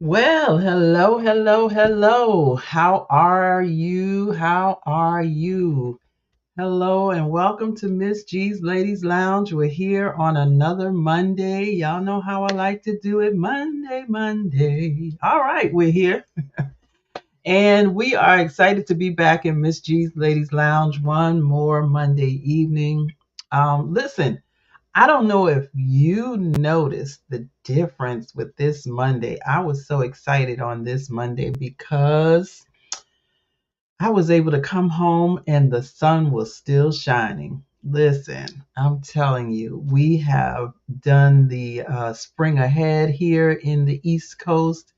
Well, hello, hello, hello. How are you? How are you? Hello, and welcome to Miss G's Ladies Lounge. We're here on another Monday. Y'all know how I like to do it. Monday, Monday. All right, we're here. And we are excited to be back in Miss G's Ladies Lounge one more Monday evening. Listen, I don't know if you noticed the difference with this Monday. I was so excited on this Monday because I was able to come home and the sun was still shining. Listen, I'm telling you, we have done the spring ahead here in the East Coast,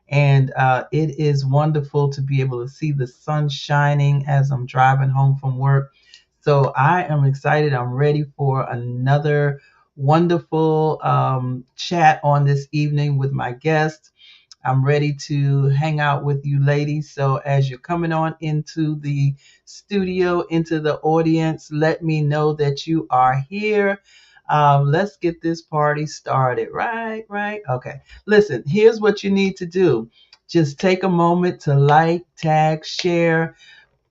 and it is wonderful to be able to see the sun shining as I'm driving home from work. So I am excited. I'm ready for another wonderful chat on this evening with my guest. I'm ready to hang out with you ladies. So as you're coming on into the studio, into the audience, let me know that you are here. Let's get this party started. Right, right. Okay. Listen, here's what you need to do. Just take a moment to like, tag, share,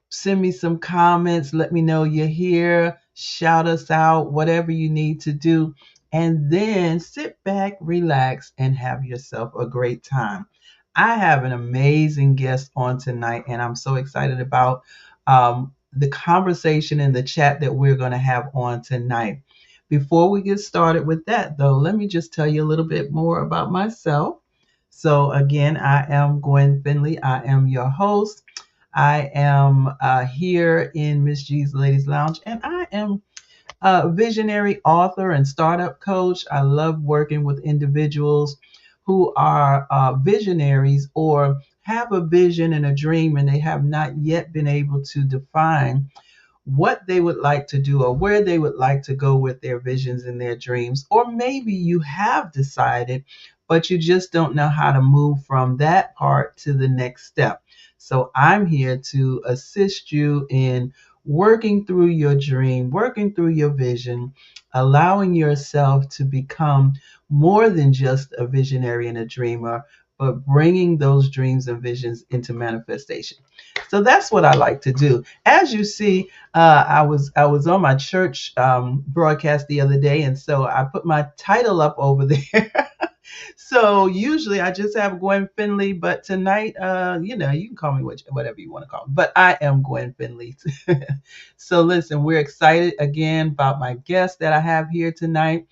send me some comments. Let me know you're here. Shout us out, whatever you need to do. And then sit back, relax, and have yourself a great time. I have an amazing guest on tonight, and I'm so excited about the conversation and the chat that we're going to have on tonight. Before we get started with that, though, let me just tell you a little bit more about myself. So, again, I am Gwen Finley. I am your host. I am here in Miss G's Ladies Lounge, and I am a visionary author and startup coach. I love working with individuals who are visionaries or have a vision and a dream, and they have not yet been able to define what they would like to do or where they would like to go with their visions and their dreams. Or maybe you have decided, but you just don't know how to move from that part to the next step. So I'm here to assist you in working through your dream, working through your vision, allowing yourself to become more than just a visionary and a dreamer, but bringing those dreams and visions into manifestation. So that's what I like to do. As you see, I was on my church broadcast the other day, and so I put my title up over there. So usually I just have Gwen Finley, but tonight, you can call me whatever you want to call me, but I am Gwen Finley. So listen, we're excited again about my guest that I have here tonight.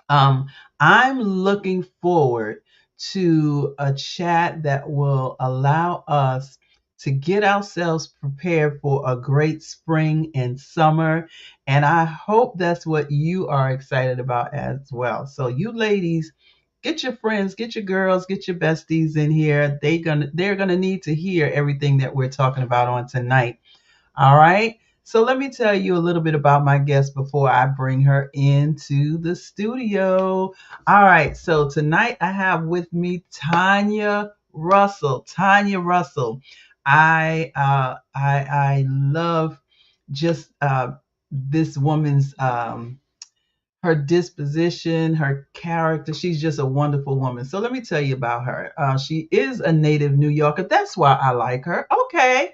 Um, I'm looking forward to a chat that will allow us to get ourselves prepared for a great spring and summer. And I hope that's what you are excited about as well. So you ladies, get your friends, get your girls, get your besties in here. They're gonna need to hear everything that we're talking about on tonight. All right. So let me tell you a little bit about my guest before I bring her into the studio. All right. So tonight I have with me Tanya Russell. Tanya Russell. I love just this woman's her disposition, her character. She's just a wonderful woman. So let me tell you about her. She is a native New Yorker. That's why I like her. Okay.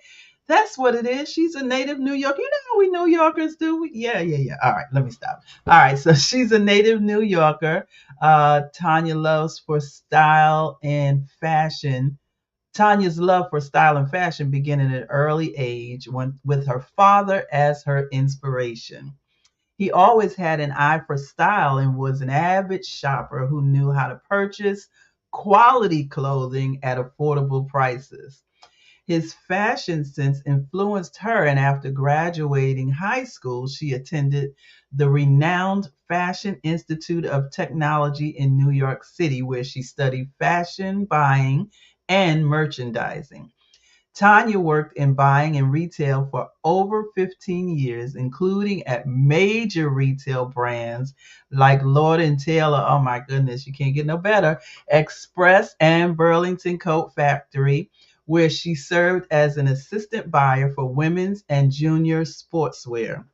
That's what it is. She's a native New Yorker. You know how we New Yorkers do? Yeah. All right, let me stop. All right, so she's a native New Yorker. Tanya loves for style and fashion. Tanya's love for style and fashion began at an early age when, with her father as her inspiration. He always had an eye for style and was an avid shopper who knew how to purchase quality clothing at affordable prices. His fashion sense influenced her, and after graduating high school, she attended the renowned Fashion Institute of Technology in New York City, where she studied fashion, buying, and merchandising. Tanya worked in buying and retail for over 15 years, including at major retail brands like Lord and Taylor. Oh my goodness, you can't get no better. Express and Burlington Coat Factory, where she served as an assistant buyer for women's and junior sportswear.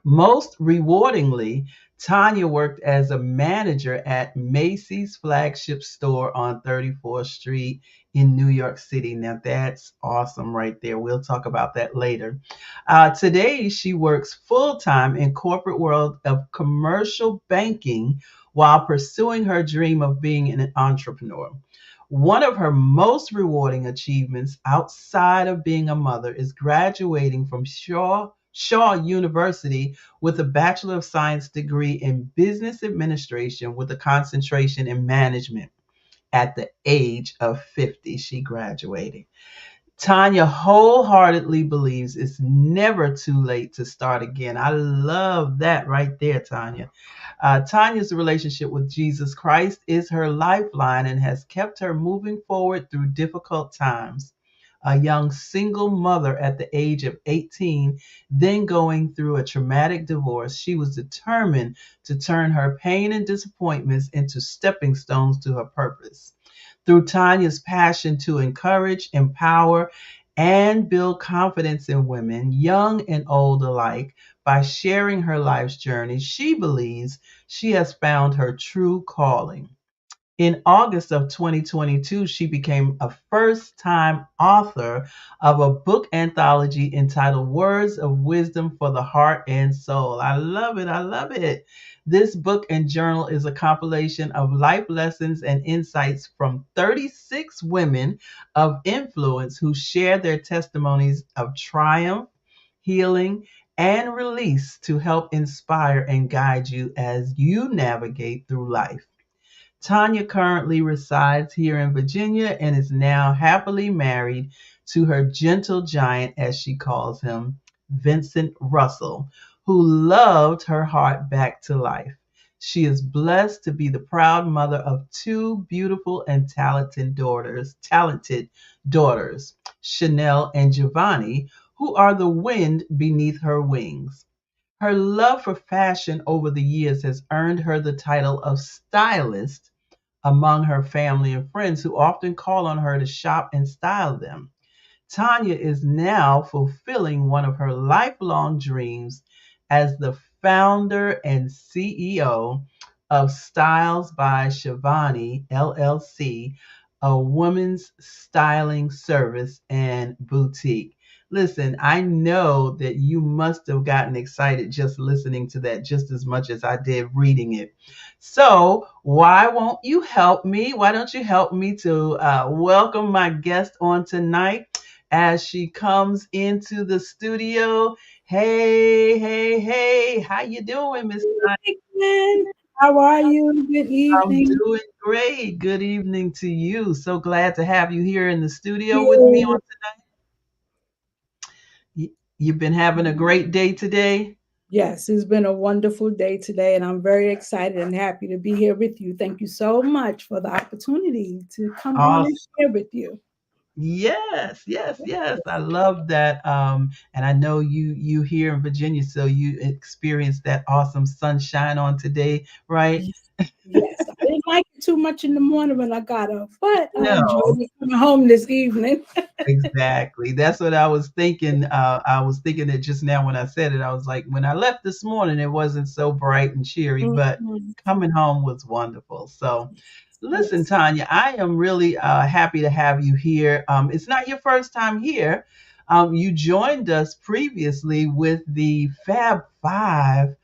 Most rewardingly, Tanya worked as a manager at Macy's flagship store on 34th Street in New York City. Now, that's awesome right there. We'll talk about that later. Today, she works full time in corporate world of commercial banking while pursuing her dream of being an entrepreneur. One of her most rewarding achievements outside of being a mother is graduating from Shaw University with a Bachelor of Science degree in Business Administration with a concentration in management. At the age of 50, she graduated. Tanya wholeheartedly believes it's never too late to start again. I love that right there, Tanya. Tanya's relationship with Jesus Christ is her lifeline and has kept her moving forward through difficult times. A young single mother at the age of 18, then going through a traumatic divorce, she was determined to turn her pain and disappointments into stepping stones to her purpose. Through Tanya's passion to encourage, empower, and build confidence in women, young and old alike, by sharing her life's journey, she believes she has found her true calling. In August of 2022, she became a first time author of a book anthology entitled Words of Wisdom for the Heart and Soul. I love it. I love it. This book and journal is a compilation of life lessons and insights from 36 women of influence who share their testimonies of triumph, healing, and release to help inspire and guide you as you navigate through life. Tanya currently resides here in Virginia and is now happily married to her gentle giant, as she calls him, Vincent Russell, who loved her heart back to life. She is blessed to be the proud mother of two beautiful and talented daughters, Chanel and Giovanni, who are the wind beneath her wings. Her love for fashion over the years has earned her the title of stylist among her family and friends who often call on her to shop and style them. Tanya is now fulfilling one of her lifelong dreams as the founder and CEO of Styles by ChaVanni LLC, a women's styling service and boutique. Listen, I know that you must have gotten excited just listening to that just as much as I did reading it. So, why won't you help me? Why don't you help me to welcome my guest on tonight as she comes into the studio? Hey, hey, hey, how you doing, Miss Tanya? Hey, Gwen. How are you? Good I'm evening. doing great. Good evening to you. So glad to have you here in the studio with me Yes, on. You've been having a great day today. yes, it's been a wonderful day today, and I'm very excited and happy to be here with you. Thank you so much for the opportunity to come on and Awesome. share with you. Yes, yes, yes. I love that. And I know you here in Virginia, so you experienced that awesome sunshine on today, right? Yes, yes. I didn't like it too much in the morning when I got up, but I No. enjoyed it coming home this evening. Exactly. That's what I was thinking. I was thinking it just now when I said it. I was like, when I left this morning, it wasn't so bright and cheery, but Mhm. coming home was wonderful. So, listen, Yes, Tanya, I am really happy to have you here. It's not your first time here. You joined us previously with the Fab Five,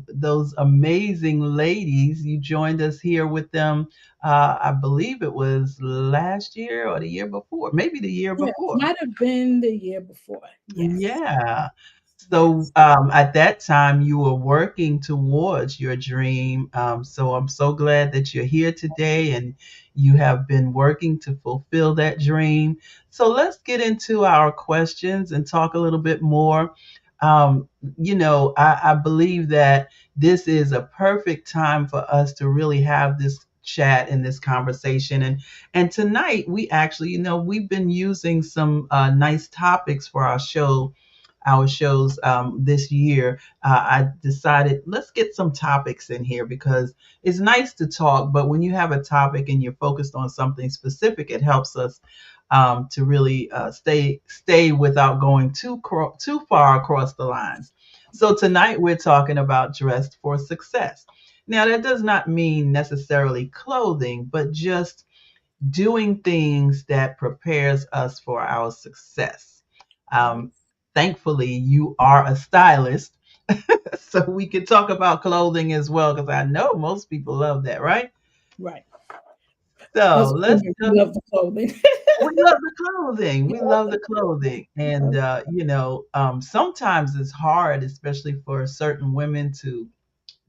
those amazing ladies. You joined us here with them I believe it was last year or the year before, maybe the year yes. before. Might have been the year before. Yes, Yeah. So yes, at that time, you were working towards your dream. So I'm so glad that you're here today and you have been working to fulfill that dream. So let's get into our questions and talk a little bit more. Um, I believe that this is a perfect time for us to really have this chat and this conversation. And tonight, we actually, we've been using some nice topics for our shows this year. I decided let's get some topics in here because it's nice to talk, but when you have a topic and you're focused on something specific, it helps us to really stay without going too far across the lines. So tonight we're talking about dressed for success. Now that does not mean necessarily clothing, but just doing things that prepares us for our success. Um, yes. Thankfully, you are a stylist, so we could talk about clothing as well because I know most people love that, right? Right. So Us let's. women, we love the clothing. We love the clothing. We We love love the the clothing, and clothing. sometimes it's hard, especially for certain women, to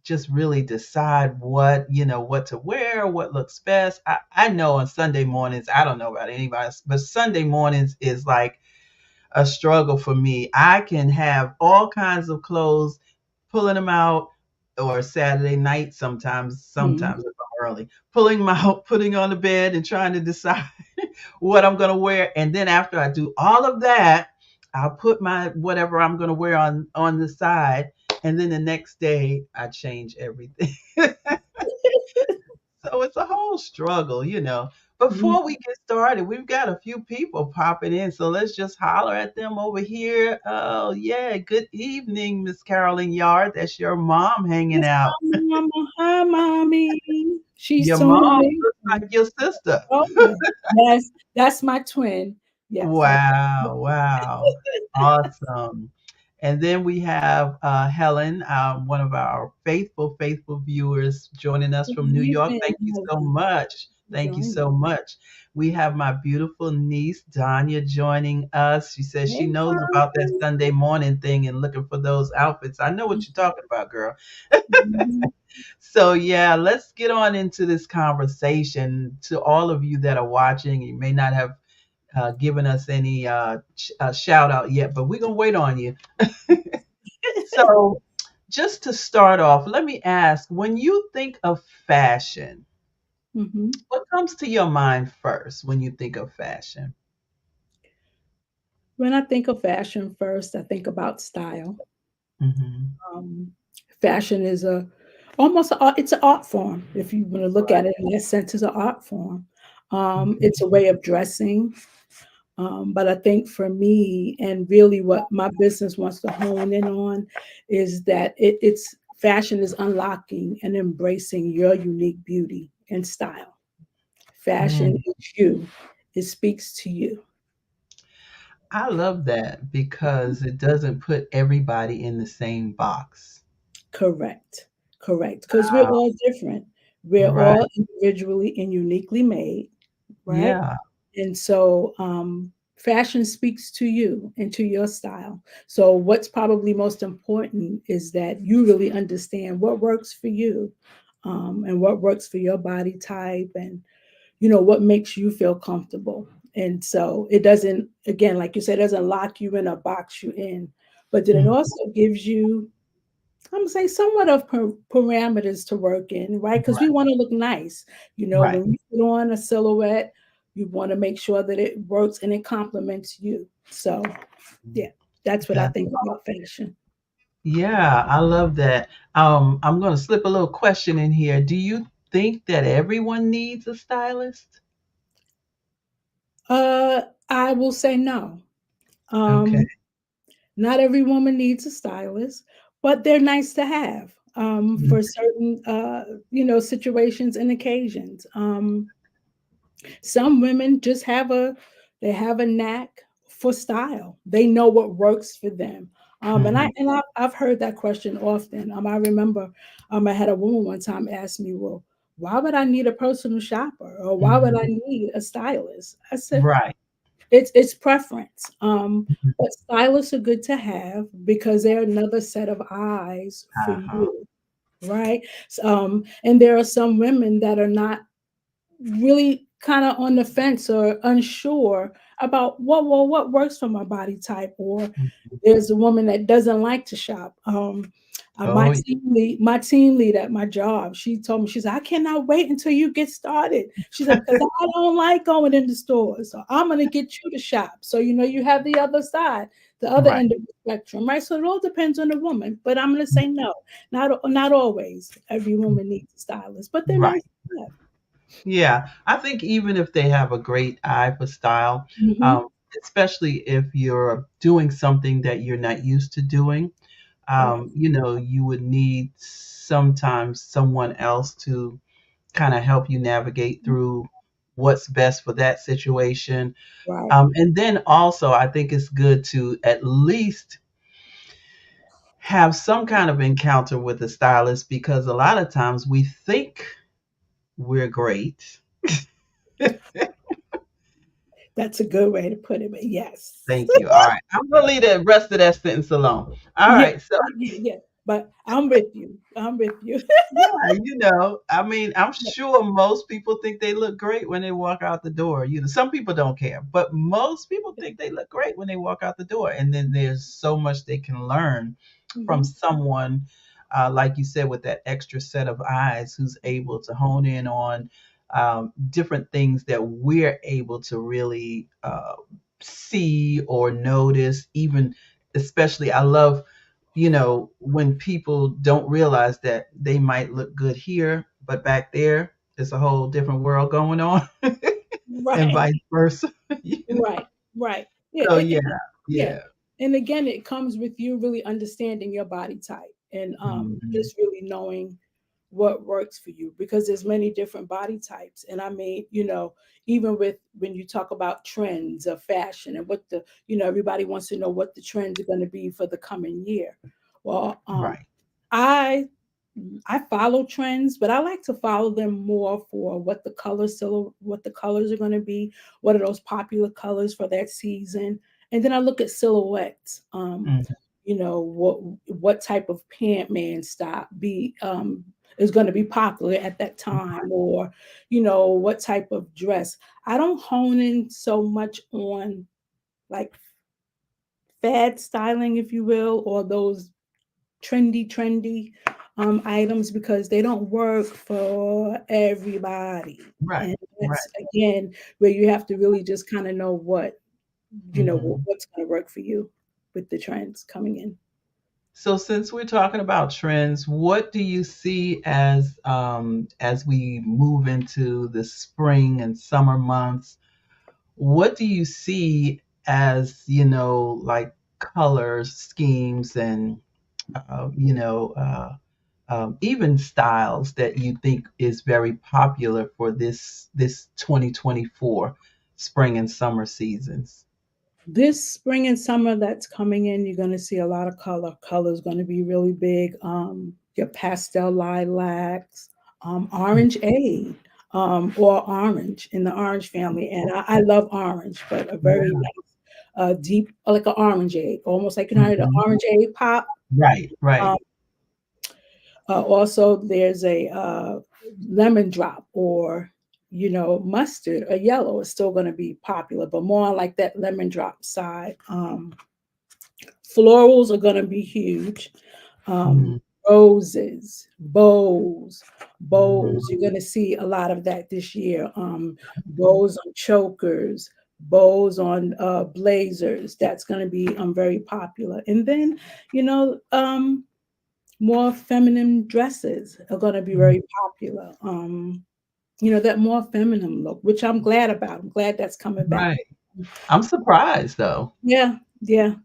just really decide what to wear, what looks best. I know on Sunday mornings, I don't know about anybody else, but Sunday mornings is like a struggle for me. I can have all kinds of clothes, pulling them out, or Saturday night sometimes Mhm. if I'm early, pulling them out, putting on the bed and trying to decide what I'm gonna wear. And then after I do all of that, I'll put my whatever I'm gonna wear on the side. And then the next day I change everything. So it's a whole struggle. Before we get started, we've got a few people popping in, so let's just holler at them over here. Oh yeah, good evening, Miss Carolyn Yard. That's your mom hanging Yes, out. hi, mama. Hi, mommy. She's Your tuning mom in. looks like your sister. Oh, yeah. Yes, that's my twin. Yes, that's Wow, wow. Awesome. And then we have Helen, one of our faithful viewers joining us good from New York. evening, Thank you so Helen. much. Thank you Joining. so much. We have my beautiful niece, Danya, joining us. She says she Hey, knows about that Tanya. Sunday morning thing and looking for those outfits. I know what you're talking about, girl. Mhm. So, yeah, let's get on into this conversation. To all of you that are watching, you may not have given us any shout out yet, but we're going to wait on you. So, just to start off, let me ask when you think of fashion, Mhm. what comes to your mind first when you think of fashion? When I think of fashion first, I think about style. Hmm. Um, Fashion is it's an art form. If you want to look Right. at it in that sense, it's an art form. It's Hmm. a way of dressing. But I think for me, and really what my business wants to hone in on, is that it's fashion is unlocking and embracing your unique beauty and style. Fashion Mm. is you. It speaks to you. I love that because it doesn't put everybody in the same box. Correct. Correct. Because we're all different. We're Right. all individually and uniquely made, right? Yeah. And so fashion speaks to you and to your style. So what's probably most important is that you really understand what works for you, and what works for your body type, and what makes you feel comfortable. And so it doesn't, again, like you said, it doesn't lock you in or box you in, but then it Mm. also gives you, I'm gonna say, somewhat of parameters to work in, right? Because we Right. want to look nice. Right. When we put on a silhouette, you want to make sure that it works and it complements you. So, yeah, that's what I That, think about fashion. yeah, I love that. I'm going to slip a little question in here. Do you think that everyone needs a stylist? Uh, I will say no. Okay. Um, Not every woman needs a stylist, but they're nice to have Mm. for certain, situations and occasions. Some women just have a knack for style. They know what works for them. Mhm. I've heard that question often. I remember I had a woman one time ask me, "Well, why would I need a personal shopper, or why would I Mhm. need a stylist?" I said, Right. it's preference. Mhm. But stylists are good to have because they're another set of eyes for Uh-huh. you, right? And there are some women that are not really kind of on the fence or unsure about what works for my body type, or Mhm. there's a woman that doesn't like to shop. Oh, yeah. My team lead at my job, she told me, she said, I cannot wait until you get started. She said, because I don't like going into stores. So I'm going to get you to shop. So, you have the other side, the other Right. end of the spectrum, right? So it all depends on the woman. But I'm going to say no, not always. Every woman needs a stylist, but they're Right. nice to have. Yeah, I think even if they have a great eye for style, Hmm. um, especially if you're doing something that you're not used to doing, Correct. you would need sometimes someone else to kind of help you navigate through what's best for that situation. Right. And then also, I think it's good to at least have some kind of encounter with a stylist because a lot of times we think we're great. That's a good way to put it. But yes. Thank you. All right. I'm gonna leave the rest of that sentence alone. All Yeah. right. So Yeah. But I'm with you. I'm with you. yeah, I mean, I'm sure most people think they look great when they walk out the door. Some people don't care, but most people think they look great when they walk out the door. And then there's so much they can learn from Mhm. someone, like you said, with that extra set of eyes who's able to hone in on different things that we're able to really see or notice. Even, especially, I love when people don't realize that they might look good here, but back there, it's a whole different world going on, and Right. vice versa. you know? Right. Right. Yeah. So yeah, Yeah. yeah, And again, it comes with you really understanding your body type, and mhm, just really knowing what works for you, because there's many different body types. And I mean, even with when you talk about trends of fashion and what everybody wants to know what the trends are going to be for the coming year. Well, right, I follow trends, but I like to follow them more for what the colors are going to be, what are those popular colors for that season, and then I look at silhouettes. mhm, What type of pant man style be is going to be popular at that time, or what type of dress. I don't hone in so much on like fad styling, if you will, or those trendy items, because they don't work for everybody. right, And right. that's again where you have to really just kind of know Mhm. what's going to work for you with the trends coming in. So since we're talking about trends, what do you see as we move into the spring and summer months? What do you see as like colors, schemes, and uh, you know, uh, even styles that you think is very popular for this 2024 spring and summer seasons? This spring and summer that's coming in, you're going to see a lot of color. Color is going to be really big. Your pastel lilacs, orange or orange in the orange family. And I love orange, but a very Yeah. nice, deep, like an orangeade, almost like, the Mhm. orangeade pop. Right, right. Um, Also, there's a lemon drop or mustard or yellow is still going to be popular, but more like that lemon drop side. Florals are going to be huge. Um, Mhm, Roses, bows, mhm. bows. You're going to see a lot of that this year. Bows on chokers, bows on blazers. That's going to be very popular. And then, you know, more feminine dresses are going to be Mhm. very popular. That more feminine look, which I'm glad about. I'm glad that's coming back. Right. I'm surprised though. Yeah, yeah, Um,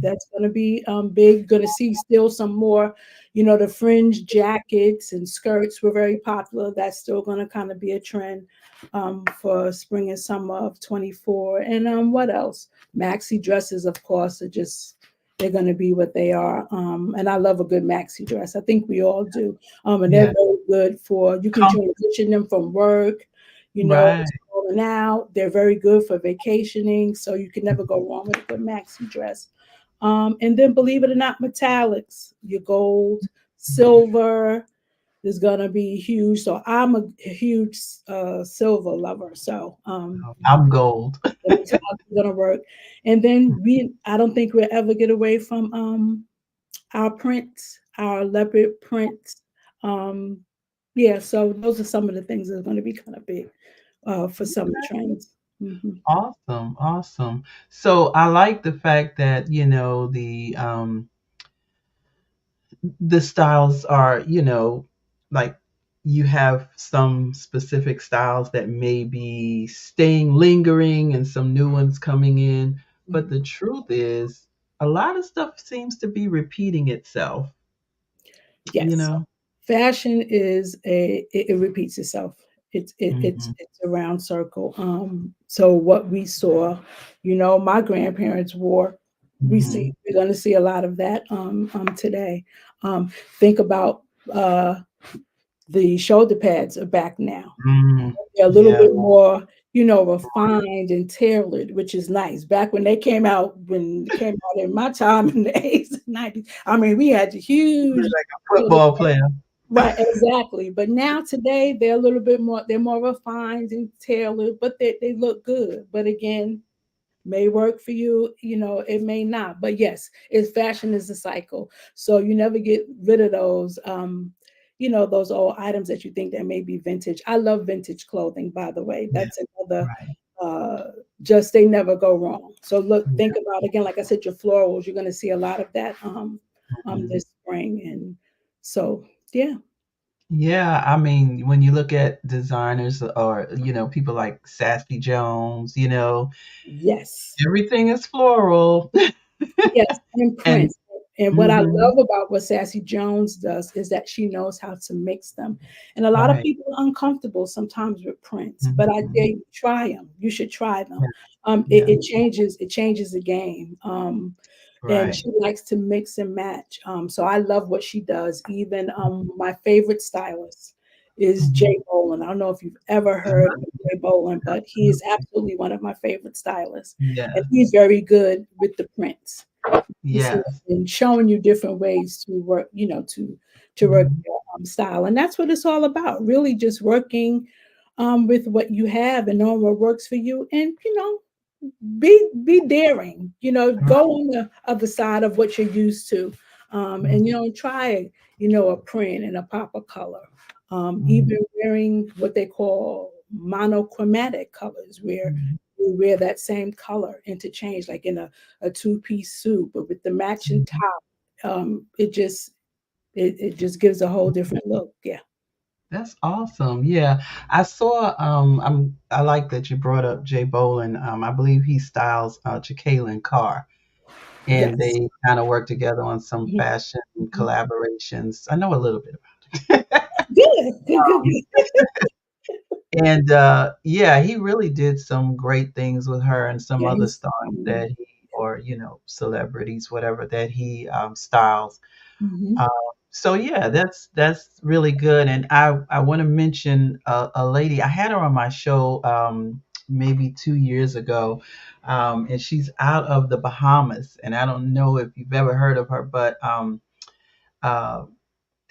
that's gonna be big. Gonna see still some more, the fringe jackets and skirts were very popular. That's still gonna kind of be a trend for spring and summer of 24. And what else? Maxi dresses, of course, are just they're gonna be what they are. And I love a good maxi dress. I think we all do. And they're yeah. very good for you can Com- transition them from work, right. going out. They're very good for vacationing, so you can never go wrong with a good maxi dress. And then, believe it or not, metallics, your gold, silver is gonna be huge. So I'm a huge silver lover. So I'm gold. the metallics are gonna work. And then I don't think we'll ever get away from our prints, our leopard prints. Um, yeah, so those are some of the things that are going to be kind of big for summer trends. Hmm. Awesome, awesome. So I like the fact that, the styles are, like you have some specific styles that may be staying lingering and some new ones coming in. But Hmm. the truth is, a lot of stuff seems to be repeating itself, you Yes, know? fashion it repeats itself. Hmm. It's a round circle. So what we saw, my grandparents wore. Hmm. We're going to see a lot of that today. Think about the shoulder pads are back now. Mm, They're a little yeah, bit more, refined and tailored, which is nice. Back when they came out, when it came out in my time in the 80s and 90s, I mean, we had the huge like a football player. right, exactly. But now today they're a little bit more, they're more refined and tailored, but they look good. But again, may work for you, it may not. But yes, it's fashion is a cycle. So you never get rid of those those old items that you think that may be vintage. I love vintage clothing, by the way. Yeah, That's another right. just they never go wrong. So look, Yeah. think about again, like I said, your florals, you're gonna see a lot of that Mhm. this spring. And so yeah. Yeah, I mean, when you look at designers or, people like Sassy Jones, Yes. everything is floral. Yes, and And Prince. And what I mhm, love about what Sassy Jones does is that she knows how to mix them. And a lot of right. people are uncomfortable sometimes with Prince, but I dare Mhm. you try them. You should try them. Yeah, yeah, It changes the game. And right. she likes to mix and match. So I love what she does. Even my favorite stylist is Mhm. Jay Bolin. I don't know if you've ever heard of Jay Bolin, but he is absolutely one of my favorite stylists. And Yeah, he's very good with the prints. He's yes. and showing you different ways to work, to work Mhm. your style. And that's what it's all about. Really just working with what you have and knowing what works for you. And be daring, go Right. on the other side of what you're used to. And try, a print and a pop of color. Mhm. Even wearing what they call monochromatic colors, where Mhm. you wear that same color interchange, like in a two-piece suit, but with the matching Mhm. top. It just gives a whole different look. Yeah. That's awesome. Yeah, I saw. I like that you brought up Jay Bolin. I believe he styles Jacqueline Carr, and Yes. they kind of work together on some Mhm. fashion Mhm. collaborations. I know a little bit about it. Good. Good. Good. Good. And yeah, he really did some great things with her and some Yeah, other he's stars that he, or celebrities, whatever, that he styles. hmm Uh, so yeah, that's really good. And I want to mention a lady. I had her on my show maybe 2 years ago, and she's out of the Bahamas. And I don't know if you've ever heard of her, but uh,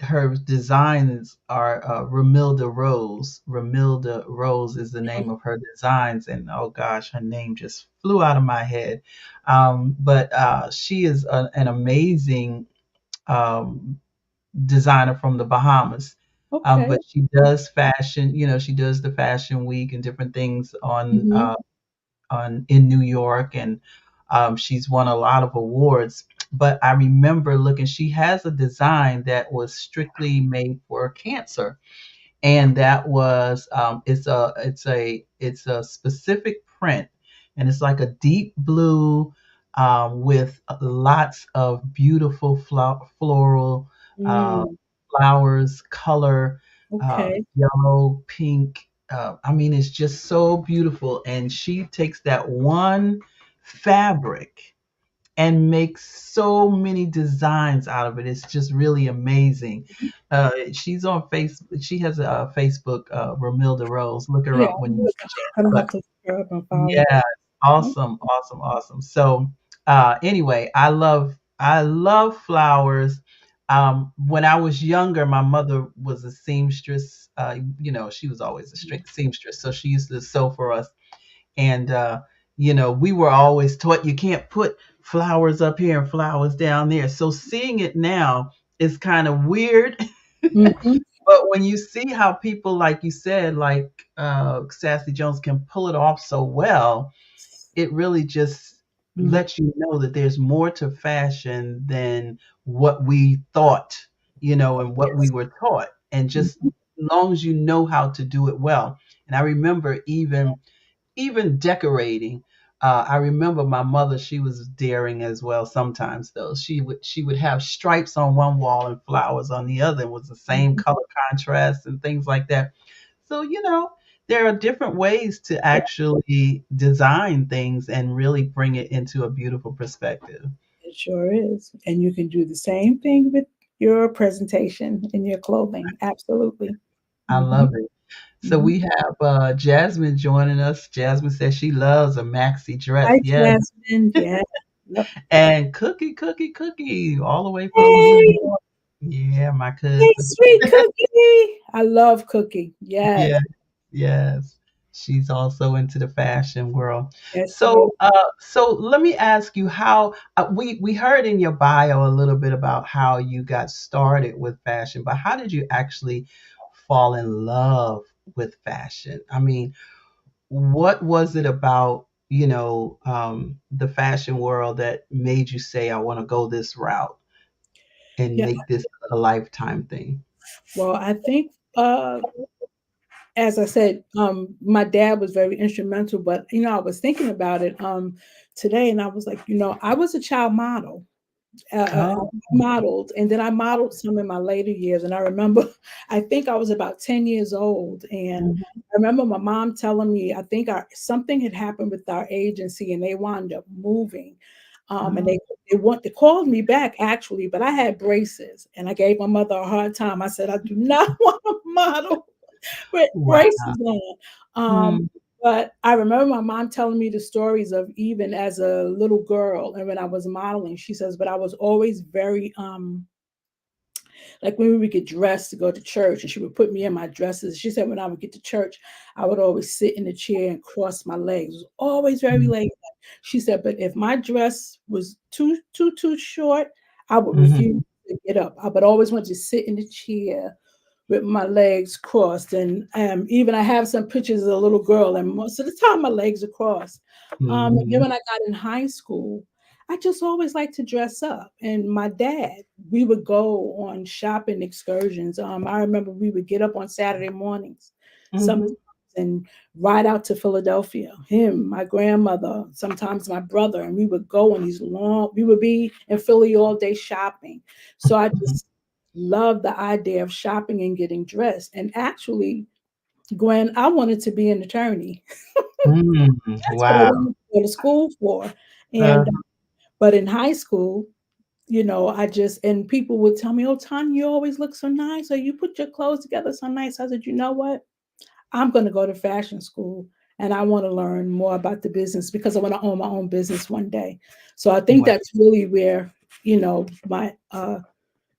her designs are Ramilda Rose. Ramilda Rose is the name of her designs, and oh gosh, her name just flew out of my head. But she is an amazing um, designer from the Bahamas. Okay. But she does fashion, she does the fashion week and different things hmm on in New York, and she's won a lot of awards. But I remember looking, she has a design that was strictly made for cancer, and that was it's a specific print, and it's like a deep blue with lots of beautiful floral uh, Mm, flowers color, okay. yellow, pink. I mean, it's just so beautiful, and she takes that one fabric and makes so many designs out of it. It's just really amazing. She's on Facebook. She has a Facebook, Ramilda Rose. Look her Yeah, up when I'm you get a chance. gonna But have to look her up and follow. yeah, awesome, awesome, awesome. So anyway, I love flowers. When I was younger, my mother was a seamstress. She was always a strict seamstress, so she used to sew for us, and we were always taught you can't put flowers up here and flowers down there. So seeing it now is kind of weird. hmm But when you see how people, like you said, like Sassy Jones, can pull it off so well, it really just hmm lets you know that there's more to fashion than what we thought, and what we Yes. were taught, and just Mhm. as long as you know how to do it well. And I remember even decorating. I remember my mother; she was daring as well. Sometimes, though, she would have stripes on one wall and flowers on the other. It was the same Mhm. color contrast and things like that. So there are different ways to Yeah, actually design things and really bring it into a beautiful perspective. it sure is. And you can do the same thing with your presentation and your clothing. Absolutely. I hmm love it. So hmm we have Jasmine joining us. Jasmine says she loves a maxi dress. Hi, Yes. Jasmine. Yeah. Yep. And Cookie, Cookie, Cookie, all the way from New Hey, York. Yeah, my hey, cousin. sweet Cookie. I love Cookie. Yes. Yeah, yes. She's also into the fashion world. Yes, she is. So let me ask you how we heard in your bio a little bit about how you got started with fashion, but how did you actually fall in love with fashion? I mean, what was it about, the fashion world that made you say, I want to go this route and Yeah. make this a lifetime thing? Well, I think as I said, my dad was very instrumental, but I was thinking about it today and I was like, I was a child model. Oh, Modeled, and then I modeled some in my later years. And I remember, I think I was about 10 years old, and mhm, I remember my mom telling me, I think something had happened with our agency, and they wound up moving. And oh, they called me back actually, but I had braces, and I gave my mother a hard time. I said I do not want to model with wow. braces on. Mm, But I remember my mom telling me the stories of even as a little girl and when I was modeling, she says, but I was always very like when we would get dressed to go to church and she would put me in my dresses. She said when I would get to church, I would always sit in the chair and cross my legs. It was always very mm, late. She said, but if my dress was too short, I would mhm, refuse to get up. I would always want to sit in the chair with my legs crossed. And even I have some pictures of a little girl, and most of the time my legs are crossed. And then mhm, when I got in high school, I just always liked to dress up. And my dad, we would go on shopping excursions. I remember we would get up on Saturday mornings sometimes mhm, and ride out to Philadelphia. Him, my grandmother, sometimes my brother, and we would go on these long, we would be in Philly all day shopping. So I mhm, just love the idea of shopping and getting dressed. And actually, Gwen, I wanted to be an attorney. That's what I Wow. wanted to go to school for. Uh, And but in high school, I just and people would tell me, "Oh, Tanya, you always look so nice, or you put your clothes together so nice." I said, "You know what? I'm going to go to fashion school, and I want to learn more about the business because I want to own my own business one day." So I think wow. that's really where my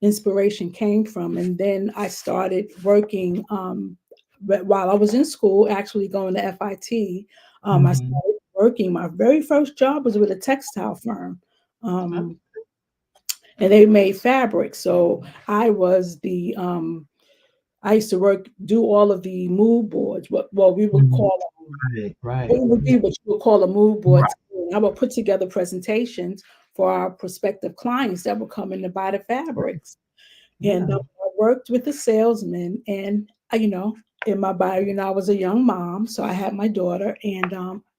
inspiration came from. And then I started working, but while I was in school, actually going to FIT. I Hmm. started working. My very first job was with a textile firm. Um, and they made fabric. So I used to do all of the mood boards. Well, we would Mhm. call Right, right, it would be what you would call a mood board. right. I would put together presentations for our prospective clients that would come in to buy the fabrics. And Yeah. I worked with a salesman, and in my bio, I was a young mom, so I had my daughter, and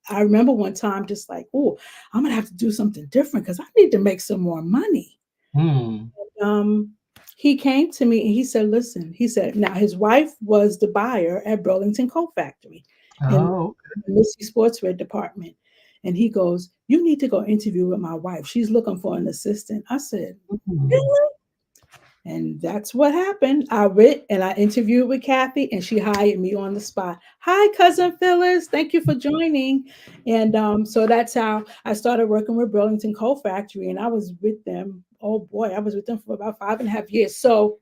I remember one time just like, oh, I'm gonna have to do something different because I need to make some more money. Hmm. um, he came to me and he said, listen, he said, now his wife was the buyer at Burlington Coat Factory in Oh. the Macy sportswear department. And he goes, you need to go interview with my wife. She's looking for an assistant. I said, Hmm. really? And that's what happened. I went and I interviewed with Kathy, and she hired me on the spot. Hi, cousin Phyllis. Thank you for joining. And so that's how I started working with Burlington Coat Factory. And I was with them. Oh boy, I was with them for about 5.5 years. So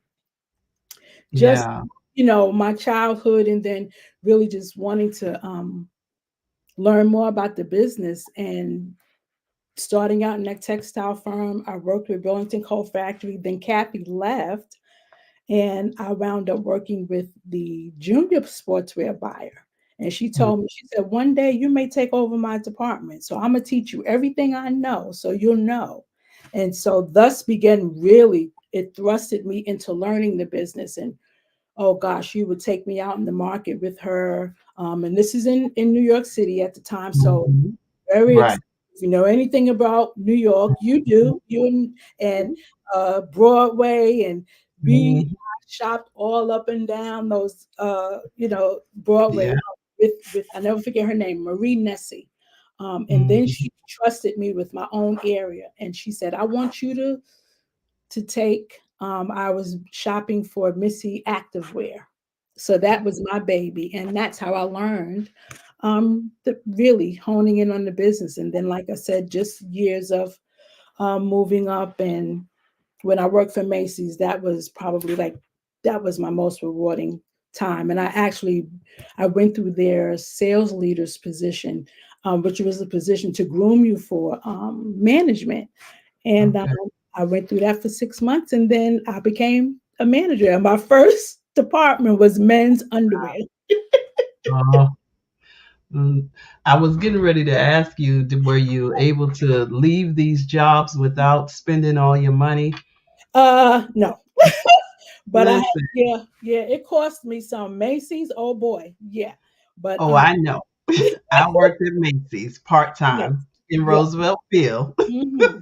just Yeah. my childhood, and then really just wanting to learn more about the business and starting out in that textile firm. I worked with Burlington Coat Factory. Then Kathy left, and I wound up working with the junior sportswear buyer. And she Mm. told me, she said, one day you may take over my department. So I'm going to teach you everything I know so you'll know. And so thus began really, it thrusted me into learning the business. And oh gosh, she would take me out in the market with her. And this is in New York City at the time. So Mhm. very Right. excited. If you know anything about New York, you do. And Broadway and B. Mhm. Shopped all up and down those, Broadway Yeah. with I never forget her name, Marie Nessie. And then Mhm. she trusted me with my own area, and she said, "I want you to take." I was shopping for Missy activewear, so that was my baby, and that's how I learned really honing in on the business. And then, like I said, just years of moving up. And when I worked for Macy's, that was my most rewarding time. And I went through their sales leaders position, which was a position to groom you for management. And Okay. I went through that for 6 months, and then I became a manager. And my first department was men's underwear. Uh, mm, I was getting ready to ask you, were you able to leave these jobs without spending all your money? No, but Listen. yeah, it cost me some. Macy's, oh boy, yeah. But Oh, I know. I worked at Macy's part yes, time in yeah. Roosevelt Field. Mm-hmm.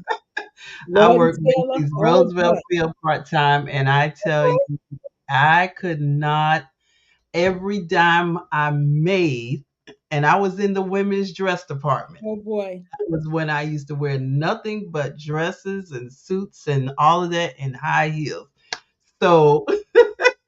I Lord and worked Taylor, Macy's oh Roosevelt boy, Field part time, and I tell you, I could not. Every dime I made, and I was in the women's dress department. oh boy, That was when I used to wear nothing but dresses and suits and all of that and high heels. So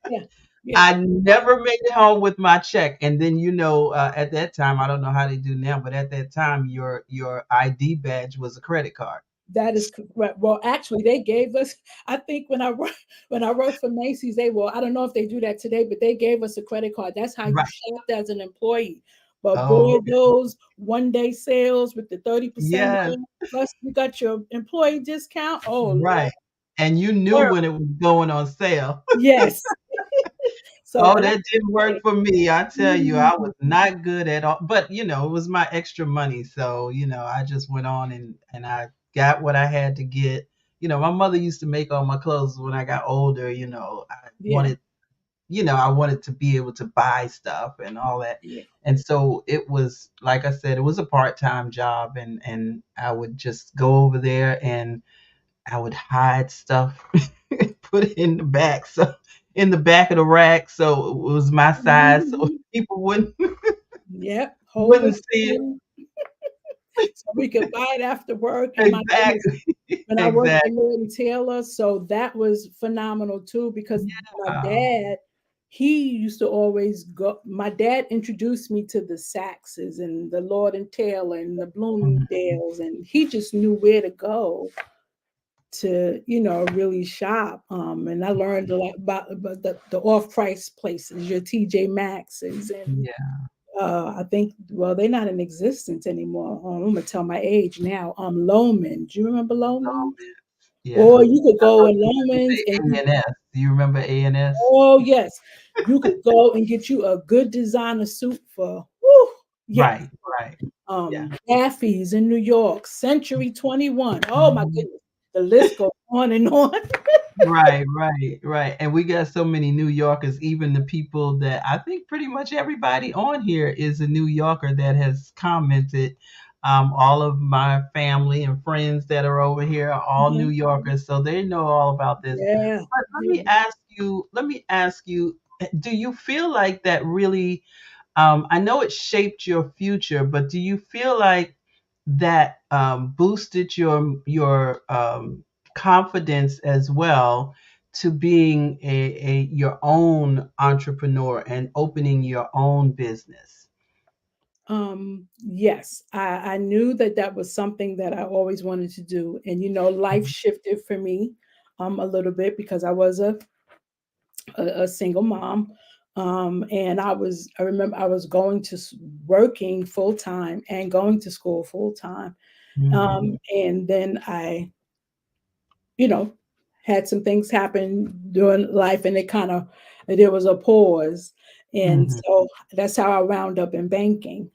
yeah, yeah. I never made it home with my check. And then at that time, I don't know how they do now, but at that time, your ID badge was a credit card. That is correct. Well, actually, they gave us. I think when I worked for Macy's, I don't know if they do that today, but they gave us a credit card. That's how you Right. shopped as an employee. But Oh, boy, okay. those 1 day sales with the 30% Yes. off, plus you got your employee discount. Oh Lord, Right. And you knew girl, when it was going on sale. yes. So Oh, that that didn't work for me. I tell you, I Mhm. was not good at all. But it was my extra money. So, I just went on and I got what I had to get. My mother used to make all my clothes when I got older. Yeah, I wanted to be able to buy stuff and all that. yeah, And so it was, like I said, it was a part-time job, and I would just go over there and I would hide stuff, put it in the back. So in the back of the rack, so it was my size, so Mhm. people wouldn't Yep, hold them wouldn't see it. in so we could buy it after work. And my goodness, Exactly. when I worked at Exactly. Lord and Taylor, so that was phenomenal too because my Yeah. dad, he used to always go. My dad introduced me to the Saxes and the Lord and Taylor and the Mhm. Bloomingdales, and he just knew where to go to, really shop. And I learned a lot about the off-price places, your TJ Maxx's, and Yeah. I think, well, they're not in existence anymore. I'm gonna tell my age now. Loman. Do you remember Oh, Loman? man. Yeah. Or you could I go thought in you were gonna Loman's and say A&S. Do you remember A&S? oh yes, you could go and get you a good designer suit for whew, yes. Right, right. Yeah. Daffy's in New York, Century 21. Oh my Mhm. goodness. The list goes on and on. Right, right, right. And we got so many New Yorkers, even the people that I think pretty much everybody on here is a New Yorker that has commented. All of my family and friends that are over here are all New Mhm. Yorkers, so they know all about this. Yeah. But Yeah. let me ask you, do you feel like that really I know it shaped your future, but do you feel like that boosted your confidence as well to being a your own entrepreneur and opening your own business? Yes, I knew that that was something that I always wanted to do. And, life shifted for me a little bit because I was a single mom. And I remember I was going to working full time and going to school full time. Mm-hmm. And then I, you know, had some things happen during life and there was a pause. And Mm-hmm. so that's how I wound up in banking.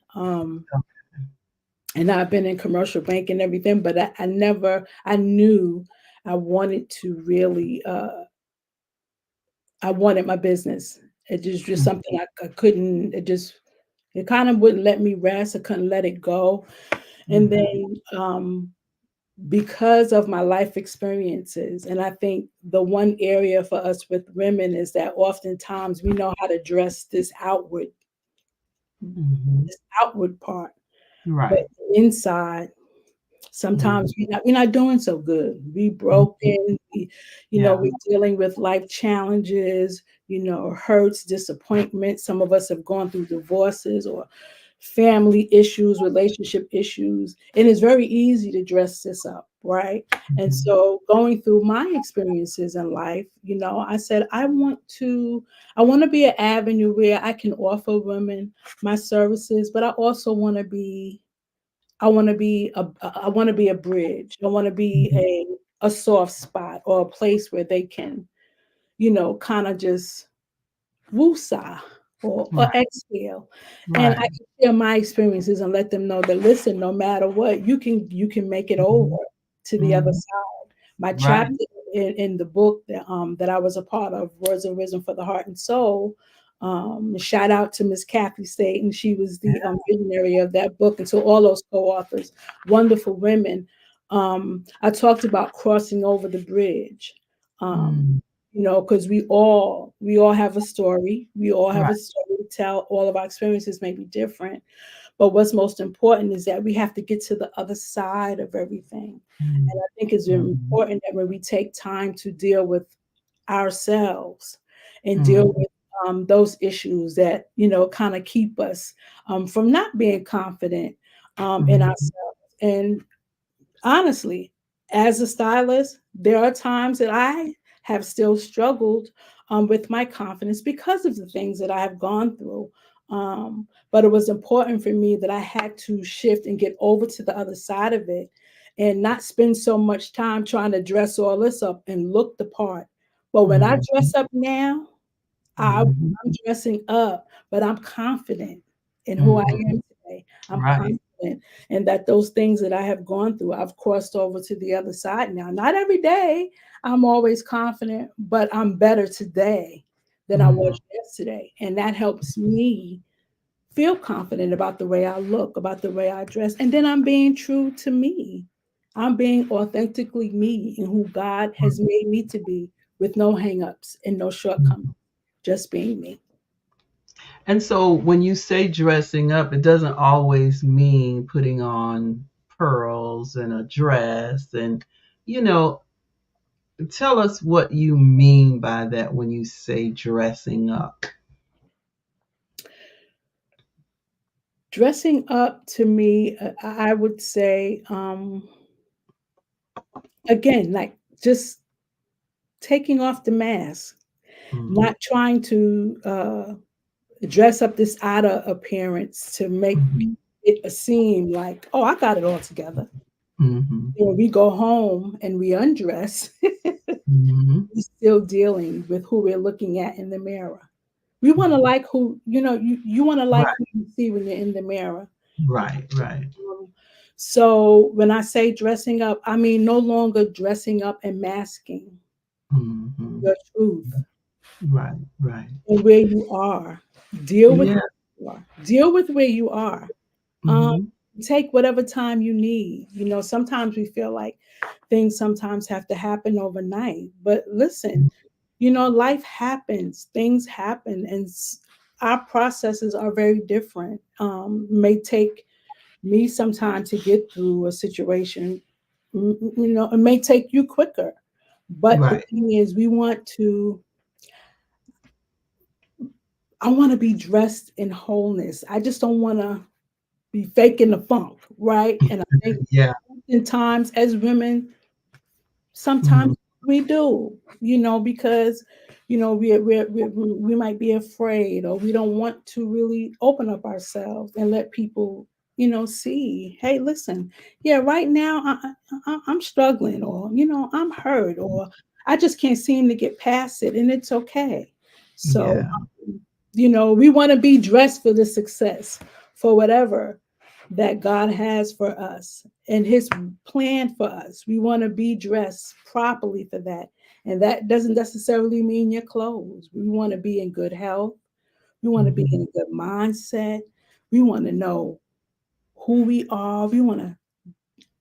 And I've been in commercial banking and everything, but I knew I wanted to really, I wanted my business. It just something I couldn't, it kind of wouldn't let me rest. I couldn't let it go. And Mm-hmm. then, because of my life experiences, and I think the one area for us with women is that oftentimes we know how to dress Mm-hmm. this outward part, but Right. inside Mm-hmm. sometimes we're not doing so good. We Mm-hmm. broken, Yeah. we're dealing with life challenges, hurts, disappointment. Some of us have gone through divorces or family issues, relationship issues, and it's very easy to dress this up, right? And Mm-hmm. so going through my experiences in life, I said I want to be an avenue where I can offer women my services, but I want to be a bridge. I want to be Mm-hmm. a soft spot or a place where they can, kind of just woosah or Right. exhale. And I Right. can share my experiences and let them know that listen, no matter what, you can make it over Mm-hmm. to the other Mm-hmm. side. My Right. chapter in the book that I was a part of, Words of Wisdom for the Heart and Soul. Shout out to Miss Kathy Staten. She was the visionary of that book, and so all those co-authors, wonderful women. I talked about crossing over the bridge. Um, Mm. because we all have a story. We all have Right. a story to tell. All of our experiences may be different, but what's most important is that we have to get to the other side of everything. And I think it's Mm-hmm. important that when we take time to deal with ourselves and deal Mm-hmm. with those issues that kind of keep us from not being confident in Mm-hmm. ourselves. And honestly, as a stylist, there are times that I have still struggled with my confidence because of the things that I have gone through. But it was important for me that I had to shift and get over to the other side of it and not spend so much time trying to dress all this up and look the part. But when I Mhm, dress up now, mhm, I'm dressing up, but I'm confident in who I mhm. am today. I'm Right. confident in that those things that I have gone through, I've crossed over to the other side now. Not every day I'm always confident, but I'm better today than I Mhm, was yesterday. And that helps me feel confident about the way I look, about the way I dress. And then I'm being true to me. I'm being authentically me and who God has made me to be with no hangups and no shortcomings, just being me. And so when you say dressing up, it doesn't always mean putting on pearls and a dress. And, you know, tell us what you mean by that when you say dressing up. Dressing up to me, I would say, again, like just taking off the mask, Mm-hmm. not trying to dress up this outer appearance to make Mm-hmm. it seem like, oh, I got it all together. Mm-hmm. When we go home and we undress, Mm-hmm. we're still dealing with who we're looking at in the mirror. We want to like who, you want to like Right, who you see when you're in the mirror. right, right. Um, so when I say dressing up, I mean no longer dressing up and masking Mm-hmm. your truth Right, right. and where you are. Deal with Yeah. where you are. Deal with where you are. Um, Mm-hmm. take whatever time you need. Sometimes we feel like things sometimes have to happen overnight. But listen, life happens, things happen, and our processes are very different. May take me some time to get through a situation. It may take you quicker. But the Right, thing is, I want to be dressed in wholeness. I just don't want to be faking the funk, right? And I think yeah. in times as women, Mm-hmm. sometimes we do, because we might be afraid, or we don't want to really open up ourselves and let people see, hey, listen, yeah, right now I'm struggling, or I'm hurt, or I just can't seem to get past it, and it's okay. So Yeah. we want to be dressed for the success, for whatever that God has for us and his plan for us. We want to be dressed properly for that. And that doesn't necessarily mean your clothes. We want to be in good health. We want to be Mm-hmm. in a good mindset. We want to know who we are. We want to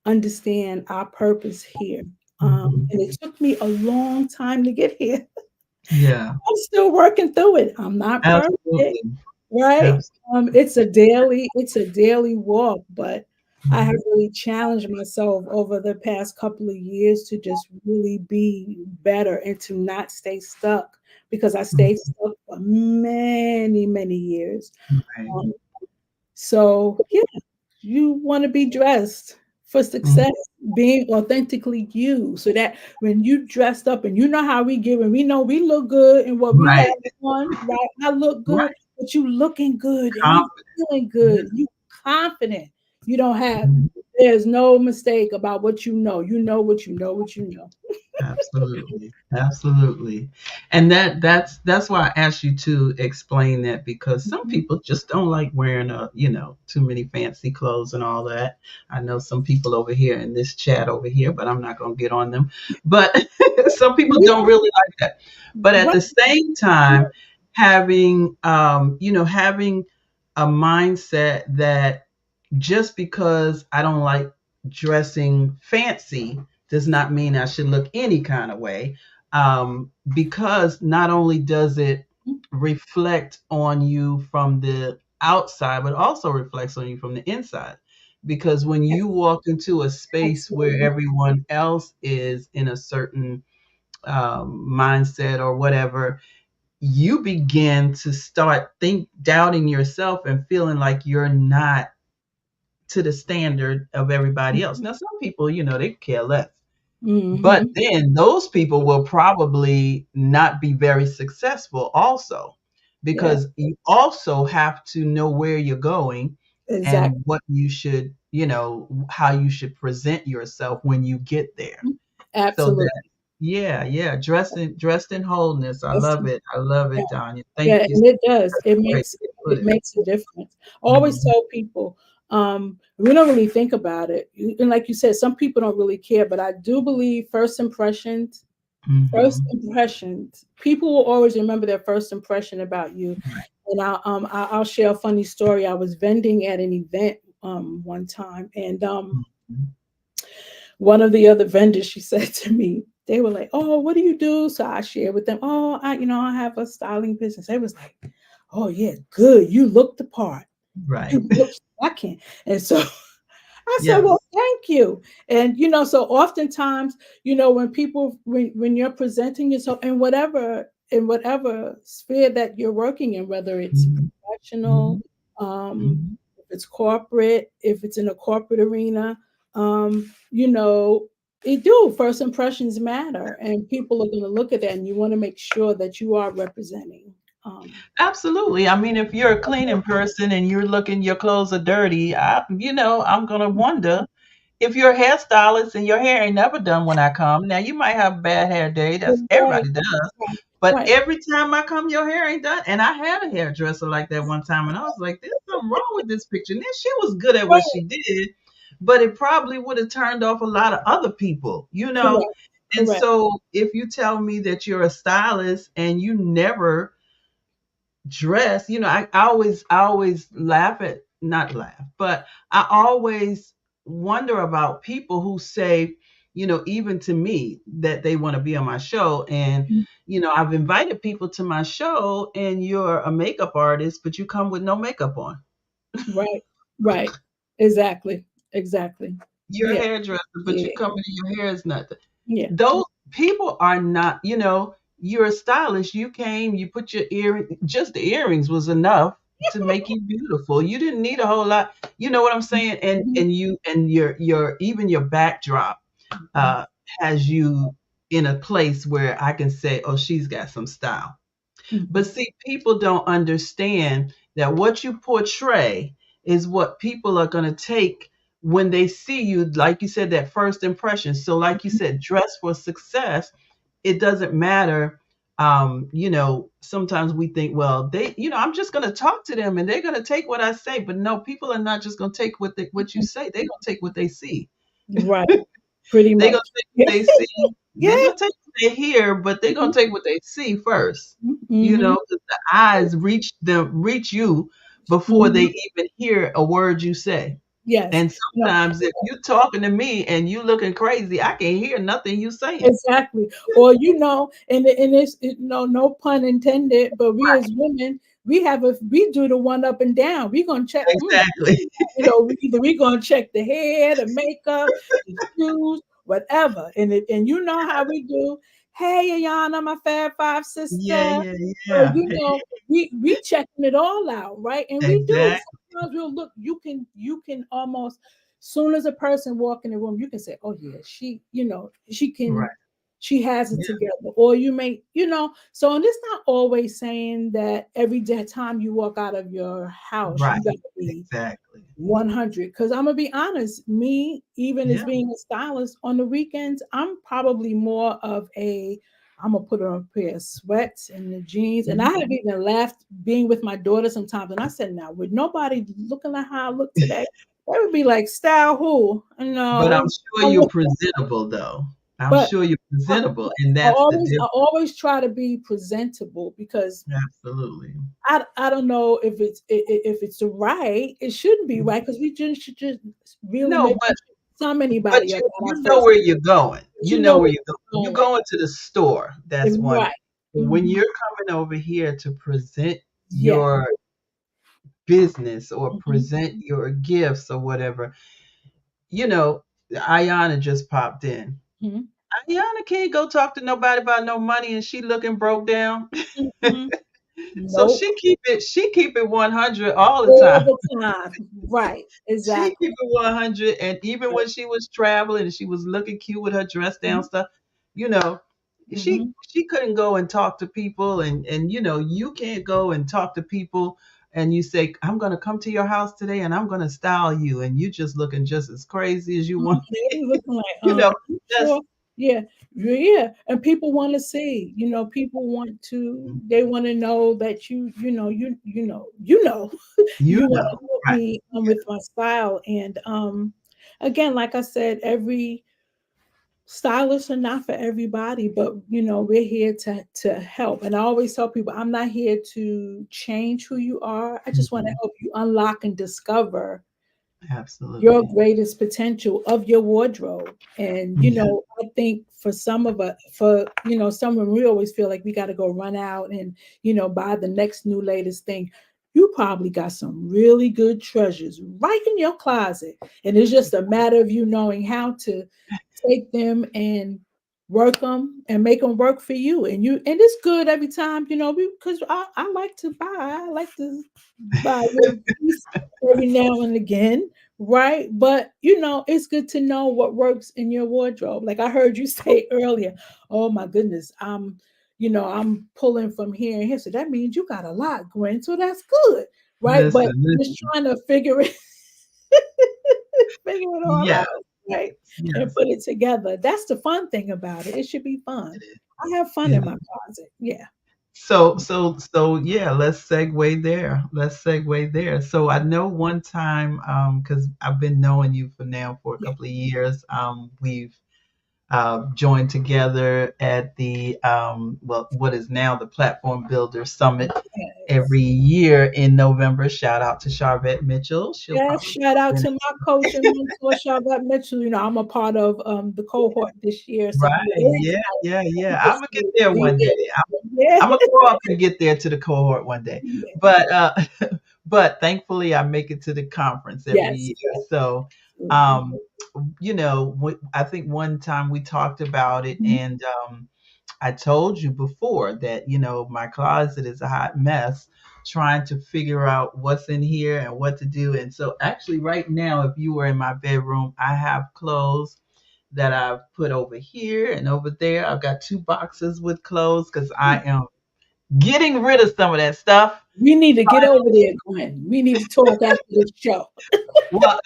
understand our purpose here. Mm-hmm. And it took me a long time to get here. Yeah. I'm still working through it. I'm not perfect, Absolutely. right? Absolutely. It's a daily walk, but I have Mhm. really challenged myself over the past couple of years to just really be better and to not stay stuck, because I stayed Mhm. stuck for many, many years. Right. Um, so yeah, you want to be dressed for Mhm. success, being authentically you, so that when you dressed up, and you know how we give, and we know we look good and what we have Right. on, right? I look good, Right. but you looking good and you Confident. feeling Yeah. good, you confident. You don't have, Mhm. there's no mistake about what you know. You know what you know what you know. Absolutely. Absolutely. And that's why I asked you to explain that, because some Mhm. people just don't like wearing too many fancy clothes and all that. I know some people over here in this chat over here, but I'm not going to get on them. But some people don't really like that. But at Right. the same time, having a mindset that just because I don't like dressing fancy does not mean I should look any kind of way. Because not only does it reflect on you from the outside, but also reflects on you from the inside. Because when you walk into a space where Absolutely. everyone else is in a certain mindset or whatever, you begin to start doubting yourself and feeling like you're not to the standard of everybody else. Now, some people, they care less. But Hmm. then those people will probably not be very successful also, Yeah, because you also have to know where you're going and exactly. what you should, how you should present yourself when you get there. So Absolutely. that, yeah, yeah, dressed in wholeness. I That's, love it. I love yeah. it, Tanya. Yeah, Thank you. and it does. That's It a great makes way to put it it. makes a difference. I always Mhm, tell people, we don't really think about it. And like you said, some people don't really care, but I do believe first mhm. impressions, people will always remember their first impression about you. Right. And I'll share a funny story. I was vending at an event one time, and Mhm, one of the other vendors, she said to me, they were like, "Oh, what do you do?" So I shared with them, "Oh, I have a styling business." They was like, "Oh yeah, good. You look the part. Right. You look second." And so I said, Yes. "Well, thank you." And so oftentimes, when people when you're presenting yourself in whatever sphere that you're working in, whether it's Mhm. professional, Mhm. um, Mhm. if it's corporate, if it's in a corporate arena, um, you know, it do first impressions matter, and people are going to look at that, and you want to make sure that you are representing. Um, Absolutely. I mean, if you're a cleaning person and you're looking, your clothes are dirty, I'm gonna wonder if you're a hairstylist and your hair ain't never done when I come. Now you might have a bad hair day. That's right, everybody does. right, But right, every time I come, your hair ain't done. And I had a hairdresser like that one time, and I was like, "There's something wrong with this picture." And then she was good at what right, she did, but it probably would have turned off a lot of other people, you know. correct, And correct. so, if you tell me that you're a stylist and you never dress, I always laugh at, not laugh, but I always wonder about people who say, even to me, that they want to be on my show. And I've invited people to my show, and you're a makeup artist, but you come with no makeup on. Right, right. Exactly, exactly. You're a Yeah, hairdresser, but you yeah, come in and your hair is nothing. yeah. Those people are not, you're a stylist. You came, you put your just the earrings was enough to make you beautiful. You didn't need a whole lot. You know what I'm saying? And Mhm, and you and your even your backdrop mhm, uh has you in a place where I can say, oh, she's got some style. But mhm. see, people don't understand that what you portray is what people are going to take when they see you, like you said, that first impression. So, like you said, dress for success. It doesn't matter. Sometimes we think, well, I'm just going to talk to them and they're going to take what I say. But no, people are not just going to take what you say. They're going to take what they see. Right, pretty They're gonna much. take Yeah, what they see. yeah. They're gonna take what they hear, but they're gonna Mhm, take what they see first. mhm, 'Cause the eyes reach you before they mhm. even hear a word you say. Yes. And No, sometimes if you're talking to me and you looking crazy, I can't hear nothing you saying. exactly. Or and no pun intended, but we as women, we do the one up and down. We gonna check. Exactly. We gonna check the hair, the makeup, the shoes, whatever. And you know how we do. Hey, Ayana, my Fab Five Yeah, sister. yeah, So yeah. we checking it all out, right? And we do. Exactly. Sometimes we'll look. You can almost, soon as a person walk in the room, you can say, "Oh yeah, Right. she has it Yeah. together." Or you may, so, and it's not always saying that every day time you walk out of your house, Right. you got to be Exactly. 100. Because I'm gonna be honest, me, even as Yeah. being a stylist on the weekends, I'm probably more of a, I'm gonna put on a pair of sweats and the jeans. And I Mhm. have even laughed being with my daughter sometimes, and I said, "Now, with nobody looking like how I look today, they would be like, style who?" But I'm No, sure you're presentable though. I'm but sure you're I, presentable, and I that's the always I difference. always try to be presentable, because Absolutely. I don't know if it's right. It shouldn't be right, because we just should just really No, make some but anybody you about our you know first. where you're going. But You you know know where where you're going. you're You going. go into the store. That's one. Right. But when Mhm. you're coming over here to present Yeah. your business or Mhm. present your gifts or whatever, you know, Ayana just popped in. Mhm. Ayana can't go talk to nobody about no money and she looking broke down. Mhm. So Nope. she keep it 100 all the All time. the time. Right. She Exactly. keep it 100, and even Right. when she was traveling and she was looking cute with her dress down Mhm. stuff, you know, she Mhm. she couldn't go and talk to people, and you can't go and talk to people and you say, I'm gonna come to your house today and I'm gonna style you, and you just looking just as crazy as you Mhm. want. They be looking like, you know you that's sure? Yeah, yeah. And people want to see, people they want to know that you you want know to help right. me with my style. And again, like I said, every stylists are not for everybody, but we're here to help. And I always tell people, I'm not here to change who you are. I just want to Mhm. help you unlock and discover your Absolutely. greatest potential of your wardrobe. And Yeah. I think for some of us, for someone, we always feel like we got to go run out and buy the next new latest thing. You probably got some really good treasures right in your closet, and it's just a matter of you knowing how to take them and work them and make them work for you. And it's good every time, because I like to buy. I like to buy a little piece every now and again, right? But it's good to know what works in your wardrobe. Like I heard you say earlier, oh my goodness, I'm pulling from here and here. So that means you got a lot, Gwen. So that's good, right? But Listen, just listen. trying to figure it figure it all Yes, out, right? And yes. put it together. That's the fun thing about it. It should be fun. It is. I have fun in It my is. closet. Yeah. So yeah, let's segue there. Let's segue there. So I know one time, because I've been knowing you for now for a Yeah. couple of years, we've joined together at the well, what is now the Platform Builder Summit Yes. every year in November. Shout out to Charvette Mitchell. She'll Yes, probably shout pop out in. to my coach and mentor, Charlotte Mitchell. I'm a part of the cohort this year, so I'm Right. very Yeah. excited. Yeah. I'm Yeah. I'm just gonna get there be one day. there. Yeah. I'm gonna grow up and get there to the cohort one day. Yeah. But but thankfully I make it to the conference every Yes. year. So Absolutely. um I think one time we talked about it, Mhm. and I told you before that, my closet is a hot mess trying to figure out what's in here and what to do. And so actually right now, if you were in my bedroom, I have clothes that I've put over here and over there. I've got two boxes with clothes because I am getting rid of some of that stuff. We need to get over there, Gwen. We need to talk after this show. Well,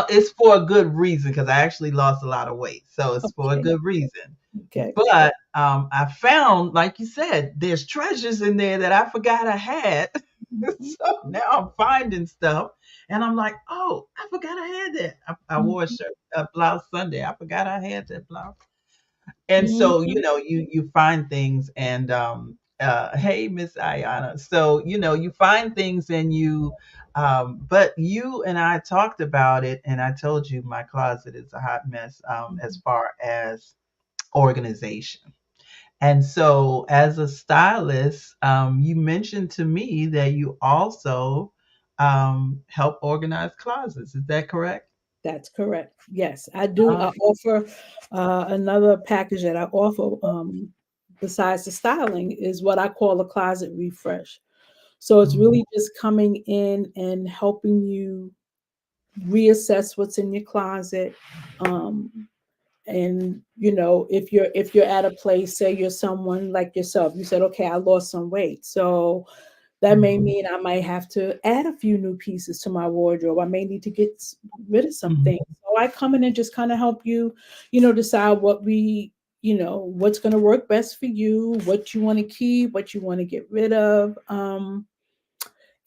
it's for a good reason because I actually lost a lot of weight, so it's for a Okay. good reason. Okay. But I found, like you said, there's treasures in there that I forgot I had. Mhm. So now I'm finding stuff, and I'm like, oh, I forgot I had that. I wore Mhm. a blouse Sunday. I forgot I had that blouse. And so, Mhm. you find things, and hey, Miss Ayana. So, you find things, and but you and I talked about it, and I told you my closet is a hot mess, as far as organization. And so, as a stylist, you mentioned to me that you also help organize closets. Is that correct? That's correct. Yes, I do. Uh, I offer another package that I offer besides the styling is what I call a closet refresh. So it's mm, really just coming in and helping you reassess what's in your closet. Um, and if you're at a place, say you're someone like yourself, you said, okay, I lost some weight, so that may mhm, mean I might have to add a few new pieces to my wardrobe. I may need to get rid of some mhm, things. So I come in and just kind of help you, decide what's going to work best for you, what you want to keep, what you want to get rid of.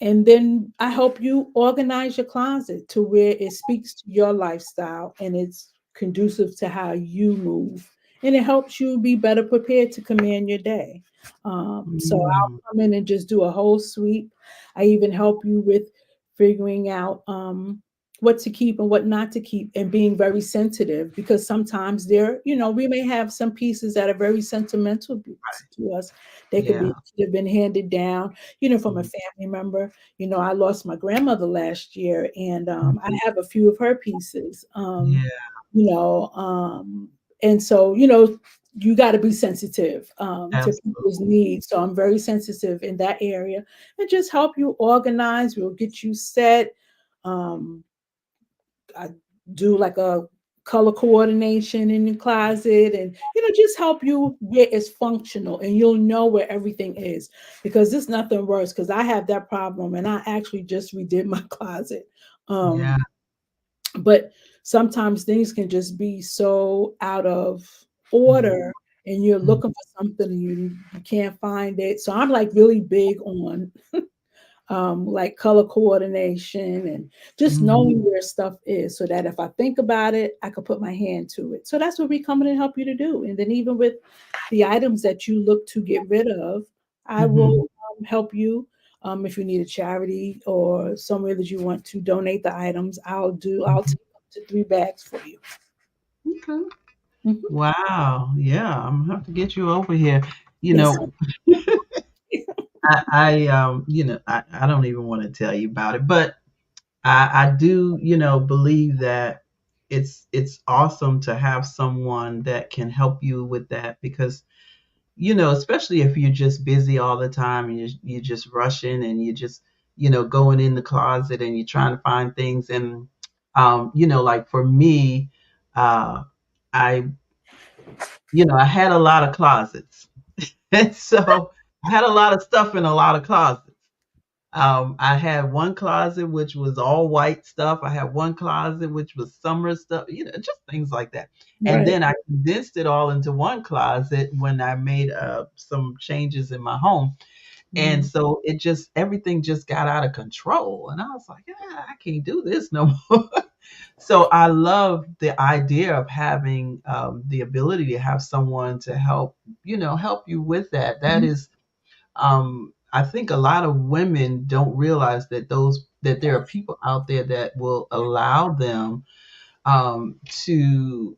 And then I help you organize your closet to where it speaks to your lifestyle and it's conducive to how you move. And it helps you be better prepared to command your day. So mm, I'll come in and just do a whole sweep. I even help you with figuring out what to keep and what not to keep and being very sensitive because sometimes we may have some pieces that are very sentimental to us. They yeah. could have been handed down from a Mm, family member. I lost my grandmother last year, and I mhm, have a few of her pieces. yeah, You know, and so you got to be sensitive to people's absolutely. needs. So I'm very sensitive in that area, and just help you organize. We'll get you set. Um, I do like a color coordination in the closet and just help you get as functional and you'll know where everything is because there's nothing worse because I have that problem and I actually just redid my closet. Yeah. But sometimes things can just be so out of Mhm, order and you're mhm, looking for something and you can't find it. So I'm like really big on like color coordination and just mhm, knowing where stuff is so that if I think about it, I could put my hand to it. So that's what we come in and help you to do. And then even with the items that you look to get rid of, I will mhm, help you. If you need a charity or somewhere that you want to donate the items, I'll take up to 3 bags for you. Okay. Hmm. Wow. Yeah, I'm gonna have to get you over here. You Yes. know, I don't even want to tell you about it, but I do, believe that it's awesome to have someone that can help you with that because, especially if you're just busy all the time and you're just rushing and you're just, going in the closet and you're trying to find things. And, like for me, uh, I, I had a lot of closets. And so I had a lot of stuff in a lot of closets. I had one closet which was all white stuff. I had one closet which was summer stuff, just things like that. And Right. then I condensed it all into one closet when I made some changes in my home. And Mm. so everything just got out of control. And I was like, yeah, I can't do this no more. So I love the idea of having the ability to have someone to help you with that. That Mhm. is I think a lot of women don't realize that there are people out there that will allow them to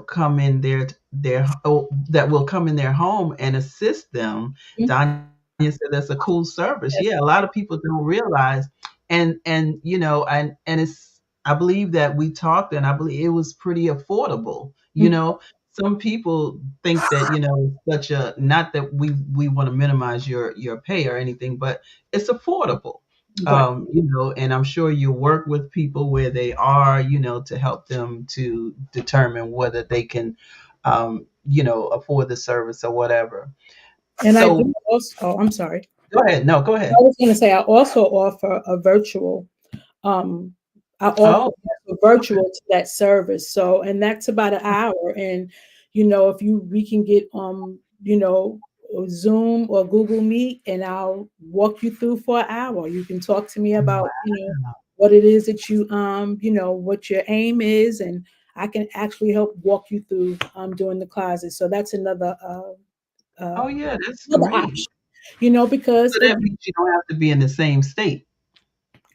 come in that will come in their home and assist them. Danya said that's a cool service. Yes. Yeah, a lot of people don't realize, and it's I believe that we talked and I believe it was pretty affordable. Mhm. Some people think that it's such a not that we want to minimize your pay or anything, but it's affordable. Right. And I'm sure you work with people where they are, to help them to determine whether they can, afford the service or whatever. And I So do also, oh, I'm sorry. go ahead. No, go I ahead. was going to say I also offer a virtual. Um, I offer Oh, a okay. virtual to that service. So, and that's about an hour. And if we can get Zoom or Google Meet, and I'll walk you through for an hour. You can talk to me about Wow. what it is that what your aim is, and I can actually help walk you through doing the closet. So that's Oh, uh, yeah, that's another great. option. Because So that means you don't have to be in the same state.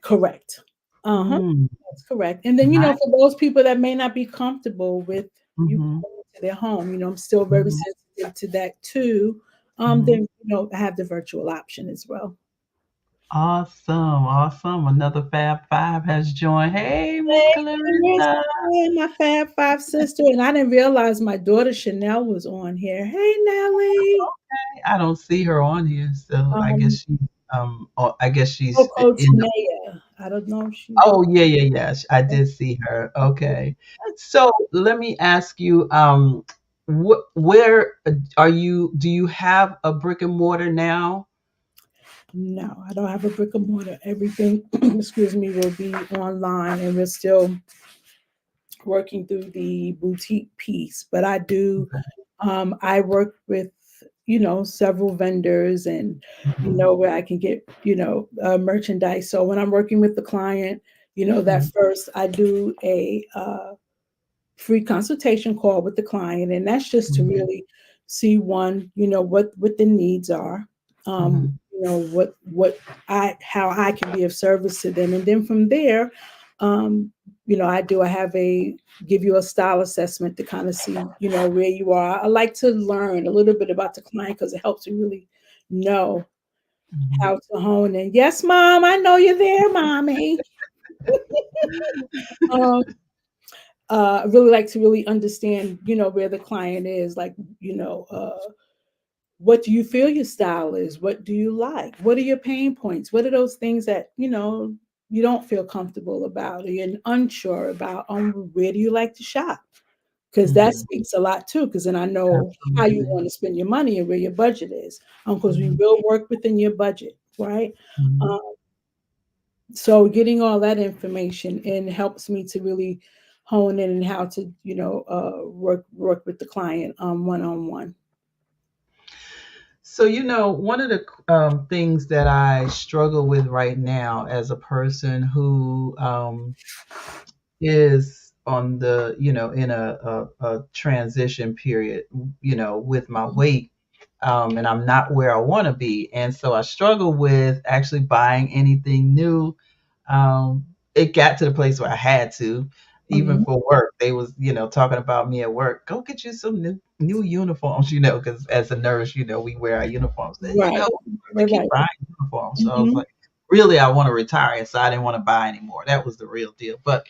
correct. Uh-huh. Mm, That's correct. And then, right. for those people that may not be comfortable with you Mm-hmm, going to their home, I'm still very mm-hmm, sensitive to that too. mm-hmm. Then, I have the virtual option as well. Awesome, awesome. Another Fab Five has joined. Hey, Miss Hey, Miss Clarissa. Gwen, my Fab Five sister. And I didn't realize my daughter Chanel was on here. Hey, Nellie. I don't see her on here, so Um, I guess she's Coco in the. Tanea. I don't know if she's on. Oh, yeah, yeah, yeah. I did see her. Okay. So let me ask you, where are you? Do you have a brick and mortar now? No, I don't have a brick and mortar. Everything, excuse me, will be online, and we're still working through the boutique piece. But I work with, several vendors, and, Mhm, where I can get, merchandise. So when I'm working with the client, that mhm, first I do a free consultation call with the client, and that's just to mhm, really see one, what the needs are, mhm, what I how I can be of service to them, and then from there, I have a give you a style assessment to kind of see, where you are. I like to learn a little bit about the client because it helps me really know mhm. how to hone in. Yes, mom, I know you're there, mommy. Um, I really like to really understand, where the client is, like, what do you feel your style is? What do you like? What are your pain points? What are those things that, you don't feel comfortable about or you're unsure about? Where do you like to shop? Because that Mhm. speaks a lot too, because then I know how you Absolutely. want to spend your money and where your budget is. Because we Mhm, will work within your budget, right? mhm. Um, so getting all that information and helps me to really hone in and how to work with the client one on one. So, one of the things that I struggle with right now as a person who is on in a transition period, with my weight. and I'm not where I want to be. And so I struggle with actually buying anything new. Um, it got to the place where I had to, even Mhm. for work. They was, talking about me at work. Go get you some new uniforms, because as a nurse, we wear our uniforms. Right. We Right. keep Right. buying uniforms. So I was Mhm. like, really, I want to retire, so I didn't want to buy anymore. That was the real deal. But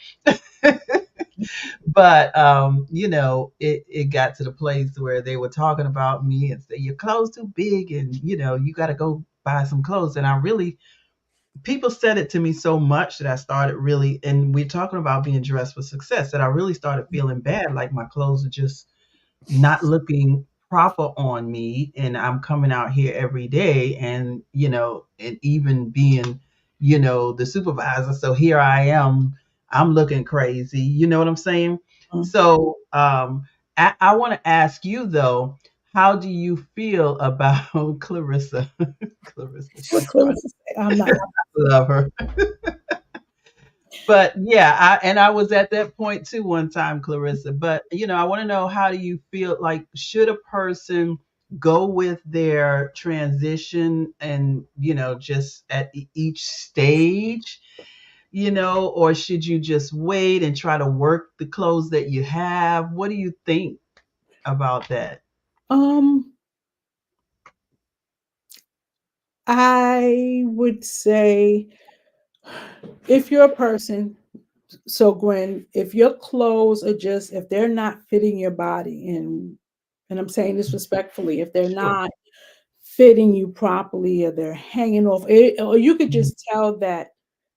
it got to the place where they were talking about me and say your clothes too big, and you got to go buy some clothes. And I really, people said it to me so much that I started really, and we're talking about being dressed for success, that I really started feeling bad, like my clothes are just not looking proper on me, and I'm coming out here every day, and and even being the supervisor, so here I am, I'm looking crazy, you know what I'm saying? Mhm. So I want to ask you though, how do you feel about Clarissa? Clarissa, What she's funny. Clarissa say? I'm not. Love her. But yeah, I was at that point too one time, Clarissa. But I want to know, how do you feel, like should a person go with their transition and just at each stage, or should you just wait and try to work the clothes that you have? What do you think about that? Um, I would say if you're a person, so Gwen, if your clothes are just if they're not fitting your body, and I'm saying this respectfully, if they're Sure. not fitting you properly or they're hanging off, or you could Mhm. just tell that,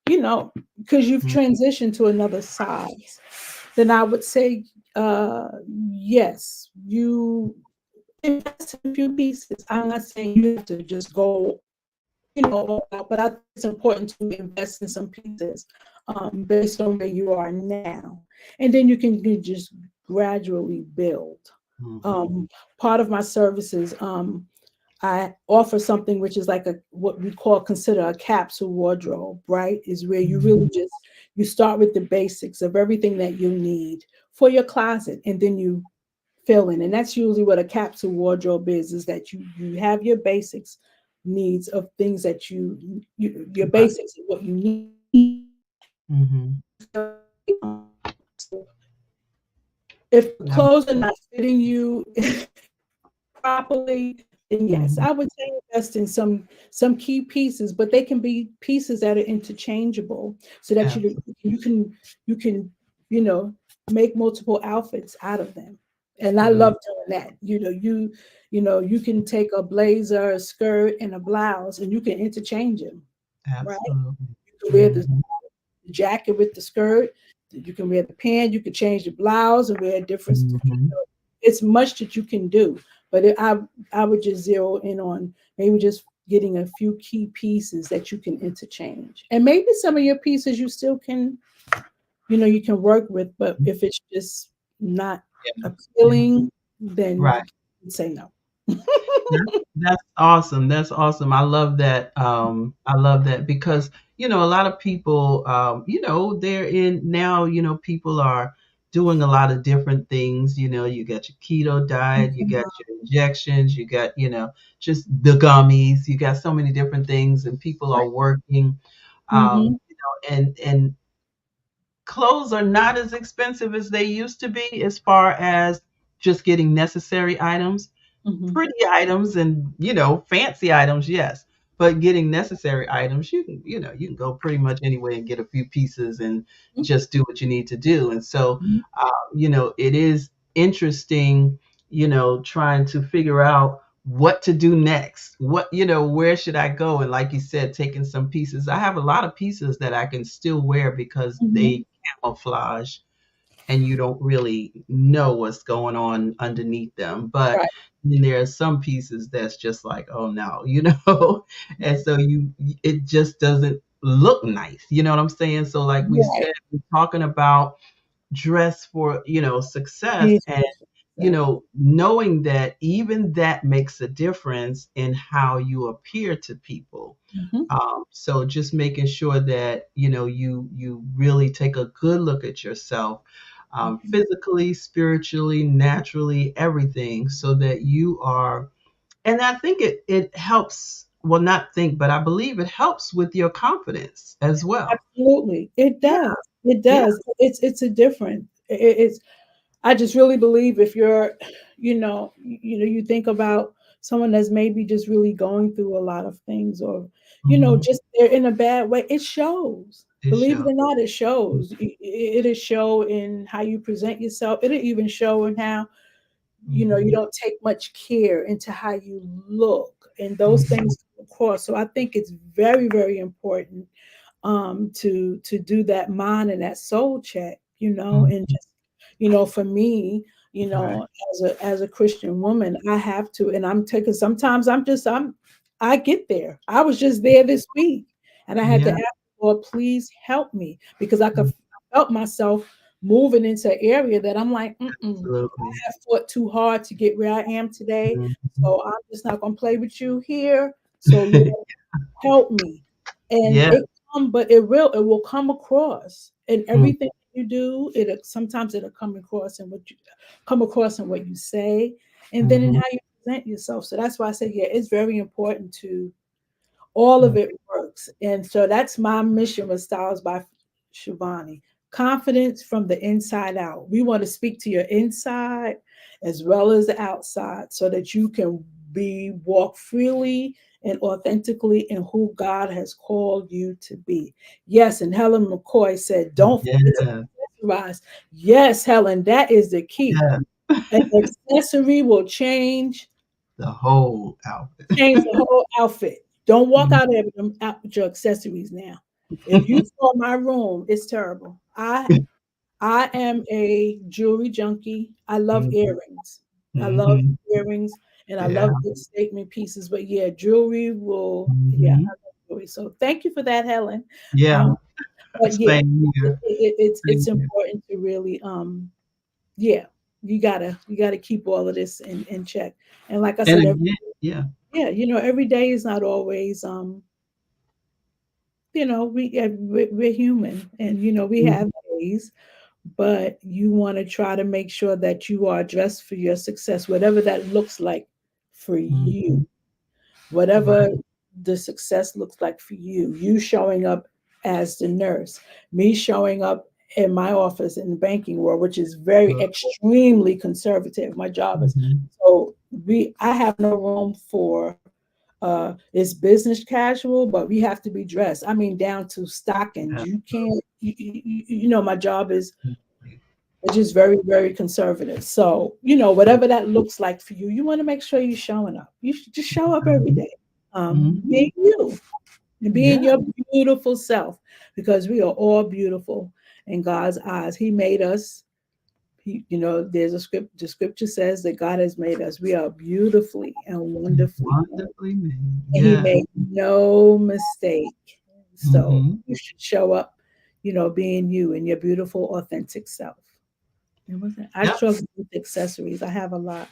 because you've Mhm. transitioned to another size, then I would say, yes, you invest in a few pieces. I'm not saying you have to just go, all out, but I think it's important to invest in some pieces based on where you are now. And then you just gradually build. Mhm. Um, Part of my services, I offer something which is like a what we call consider a capsule wardrobe, right? Is where you really Mhm. just you start with the basics of everything that you need for your closet, and then you fill in. And that's usually what a capsule wardrobe is that you have your basics needs of things that your Right. basics of what you need. Mhm. If the Yeah. clothes are not fitting you properly, then yes, Mhm. I would say invest in some key pieces, but they can be pieces that are interchangeable, so that you can you know make multiple outfits out of them. And I Absolutely. love doing that. You can take a blazer, a skirt, and a blouse, and you can interchange them, right? Absolutely. You can wear the Mhm. jacket with the skirt. You can wear the pants. You can change the blouse and wear a different. Mhm. It's much that you can do, but I would just zero in on maybe just getting a few key pieces that you can interchange, and maybe some of your pieces you still can you can work with, but if it's just not Yeah. Yeah. appealing, then Right. you can say no. That's awesome. That's awesome. I love that. I love that because, a lot of people, they're in now, people are doing a lot of different things. You got your keto diet, you got your injections, you got, just the gummies, you got so many different things, and people are working. Mm-hmm. And clothes are not as expensive as they used to be, as far as just getting necessary items. Mm-hmm. Pretty items and fancy items, yes, but getting necessary items, you can go pretty much anywhere and get a few pieces and just do what you need to do. And so it is interesting, trying to figure out what to do next, where should I go. And like you said, taking some pieces, I have a lot of pieces that I can still wear because Mm-hmm. they camouflage and you don't really know what's going on underneath them. But Right. then there are some pieces that's just like, oh no, and so it just doesn't look nice. You know what I'm saying? So like we Right. said, we're talking about dress for, success, Yes, and yes, knowing that even that makes a difference in how you appear to people. mhm, So just making sure that you really take a good look at yourself, mhm, physically, spiritually, naturally, everything, so that you are And I think it helps. Well, not think, but I believe it helps with your confidence as well. Absolutely. It Yeah, does. It yeah. does. It's a different. It's I just really believe if you're, you think about someone that's maybe just really going through a lot of things, or, Hmm. just they're in a bad way, it shows. It Believe it shows. or not, it shows. It'll show in how you present yourself. It'll even show in how, you Hmm. don't take much care into how you look, and those Hmm. things come across. So I think it's very, very important to do that mind and that soul check, and Hmm. just, for me, Right. as a Christian woman, I have to, and I'm taking, sometimes I get there. I was just there this week, and I had to Yeah. ask, Lord, please help me, because I felt myself moving into an area that I'm like, Absolutely. I fought too hard to get where I am today. Hmm. So I'm just not gonna play with you here. So Lord, help me. And Yeah. it will come across in Mm. everything you do. Sometimes it'll come across in what you say, and then in Hmm. how you present yourself. So that's why I say, yeah, it's very important to all of it works. And so that's my mission with Styles by ChaVanni. Confidence from the inside out. We want to speak to your inside as well as the outside, so that you can walk freely and authentically in who God has called you to be. Yes, and Helen McCoy said, don't forget to Yeah. accessorize. Yes, Helen, that is the key. Yeah. An accessory will The whole outfit. change the whole outfit. Don't walk Mhm. out there with your accessories now. If you saw my room, it's terrible. I am a jewelry junkie. I love Mhm. earrings. I love Mhm. earrings, and I Yeah. love big statement pieces. But yeah, jewelry will. Yeah, I Mhm. love jewelry. So thank you for that, Helen. Yeah. Um, but yeah, Same it, here. it, it's Same here. important to really yeah, you gotta keep all of this in check. And like I And said, again, yeah. yeah, every day is not always we're human, and we Mhm. have days, but you want to try to make sure that you are dressed for your success, whatever that looks like for you, Mhm. whatever Right. the success looks like for you. You showing up as the nurse, me showing up in my office in the banking world, which is very Uh, extremely conservative. My job is, mhm. so I have no room for it's business casual, but we have to be dressed. I mean, down to stockings. You can't, my job is Absolutely. it's just very, very conservative. So, whatever that looks like for you, you want to make sure you're showing up. You should just show up every Mhm. day. Mhm. Being you and being Yeah. your beautiful self, because we are all beautiful in God's eyes. He made us. There's the scripture says that God has made us. We are beautifully and wonderfully made, Wonderfully made. and He Yes. made no mistake. So Mhm. you should show up, being you and your beautiful, authentic self. It wasn't. I Yep. struggle with accessories. I have a lot,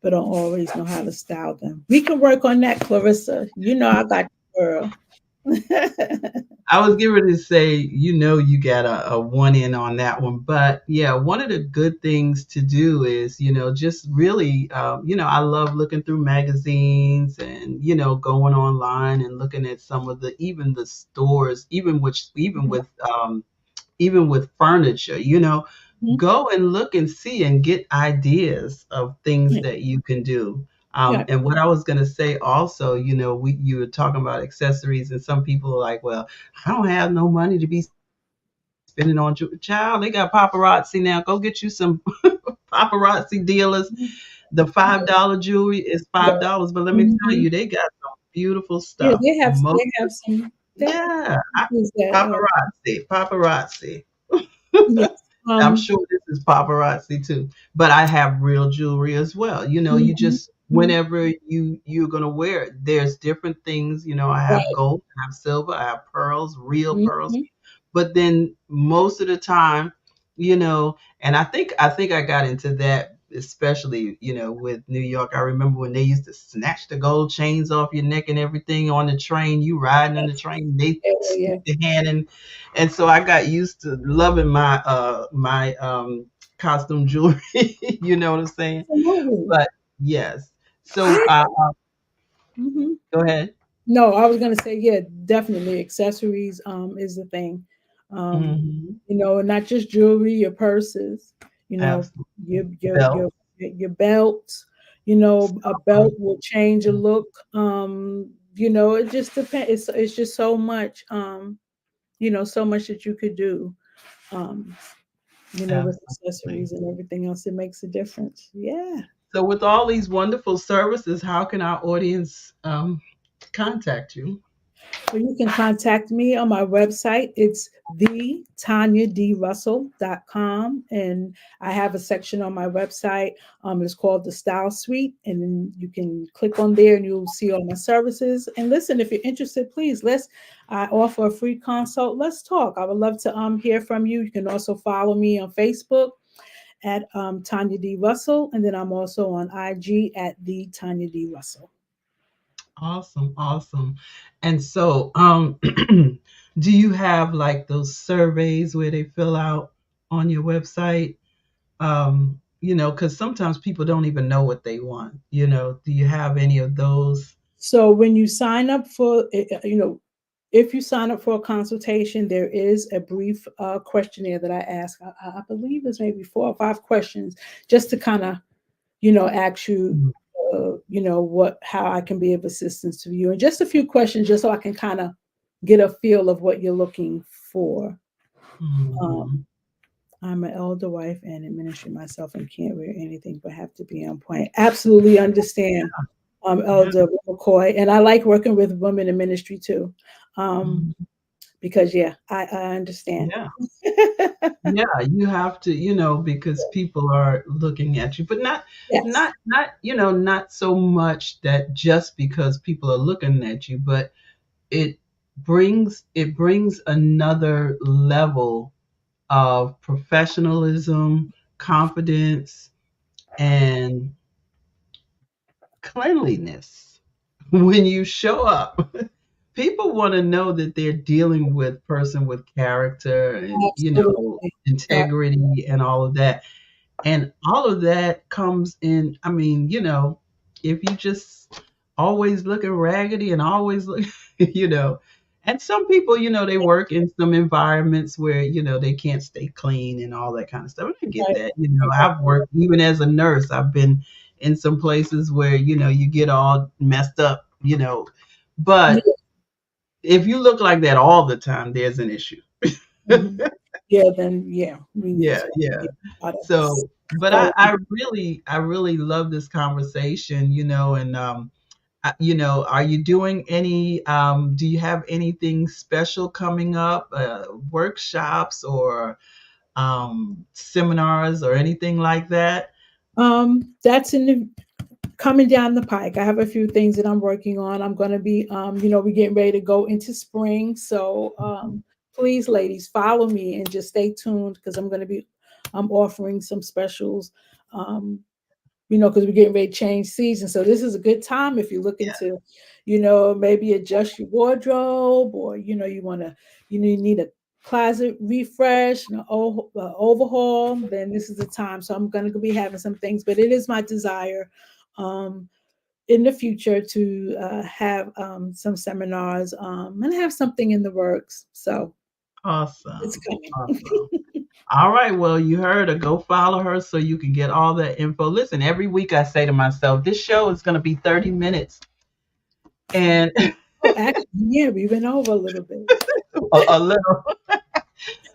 but don't always know how to style them. We can work on that, Clarissa. I got you, girl. I was getting ready to say, you got a one in on that one. But yeah, one of the good things to do is, just really, I love looking through magazines and, going online and looking at some of even the stores, even with furniture, go and look and see and get ideas of things Yeah, that you can do. yeah. And what I was going to say also, you were talking about accessories, and some people are like, well, I don't have no money to be spending on child. They got paparazzi now. Go get you some paparazzi dealers. The $5 jewelry is Yeah. $5, but let me tell Mhm. you, they got some beautiful Yeah, stuff. they have some Yeah, things that paparazzi. yes. I'm sure this is paparazzi too, but I have real jewelry as well. You Mhm, just mhm. whenever you're gonna wear it, there's different things. I have Right. gold, I have silver, I have pearls, real pearls. Mhm. But then most of the time, and I think I got into that especially with New York. I remember when they used to snatch the gold chains off your neck and everything on the train. You riding in the Yes. train, they Yeah, stick yeah, the hand in, and so I got used to loving my costume jewelry. You know what I'm saying? absolutely. But yes. So Mhm. go ahead. No, I was gonna say, yeah, definitely accessories is the thing. Um, Hmm. and not just jewelry, your purses, you know, your Absolutely. your Belt. your your belts, a belt will change a look. It just depends. It's just so much, so much that you could do. Um, with Absolutely. accessories and everything else, it makes a difference. Yeah. So, with all these wonderful services, how can our audience contact you? Well, you can contact me on my website. It's thetanyadrussell.com. And I have a section on my website. It's called the Style Suite. And then you can click on there and you'll see all my services. And listen, if you're interested, please I offer a free consult. Let's talk. I would love to hear from you. You can also follow me on Facebook at Tanya D. Russell. And then I'm also on IG at the Tanya D. Russell. Awesome, awesome. And so, do you have like those surveys where they fill out on your website? Because sometimes people don't even know what they want. Do you have any of those? So when you sign up for, if you sign up for a consultation, there is a brief questionnaire that I ask. I believe it's maybe 4 or 5 questions, just to kind of, ask you, Mhm. how I can be of assistance to you, and just a few questions, just so I can kind of get a feel of what you're looking for. Mhm. Um, I'm an elder wife and in ministry myself and can't wear anything but have to be on point. Absolutely understand, Yeah. Elder McCoy. And I like working with women in ministry too. Mhm. Because yeah, I understand. Yeah. Yeah, you have to, because people are looking at you, but not, Yes. not, not, not so much that just because people are looking at you, but it it brings another level of professionalism, confidence, and cleanliness. When you show up, people want to know that they're dealing with a person with character and Absolutely. Uh, integrity and all of that. And all of that comes in, I mean, if you just always looking raggedy and always look, you know, and some people, they work in some environments where, they can't stay clean and all that kind of stuff. And I get right, that. right. I've worked even as a nurse, I've been in some places where, you get all messed up, but Yeah. if you look like that all the time, there's an issue. Mhm. Yeah, then yeah, we need Yeah, to yeah. get out of So, but so I really love this conversation, and are you doing any? Do you have anything special coming up? Workshops or seminars or anything like that? that's in the coming down the pike. I have a few things that I'm working on. I'm going to be, we're getting ready to go into spring. So please, ladies, follow me and just stay tuned, because I'm offering some specials, because we're getting ready to change season. So this is a good time if you're looking Yeah. to, maybe adjust your wardrobe, or, you need a closet refresh, overhaul, then this is the time. So I'm going to be having some things, but it is my desire, um, in the future to have some seminars, and have something in the works. So it's Awesome. coming. Awesome. All right. Well, you heard her. Go follow her so you can get all that info. Listen, every week I say to myself, this show is going to be 30 minutes. And Oh, actually, yeah, we went over a little bit. a little.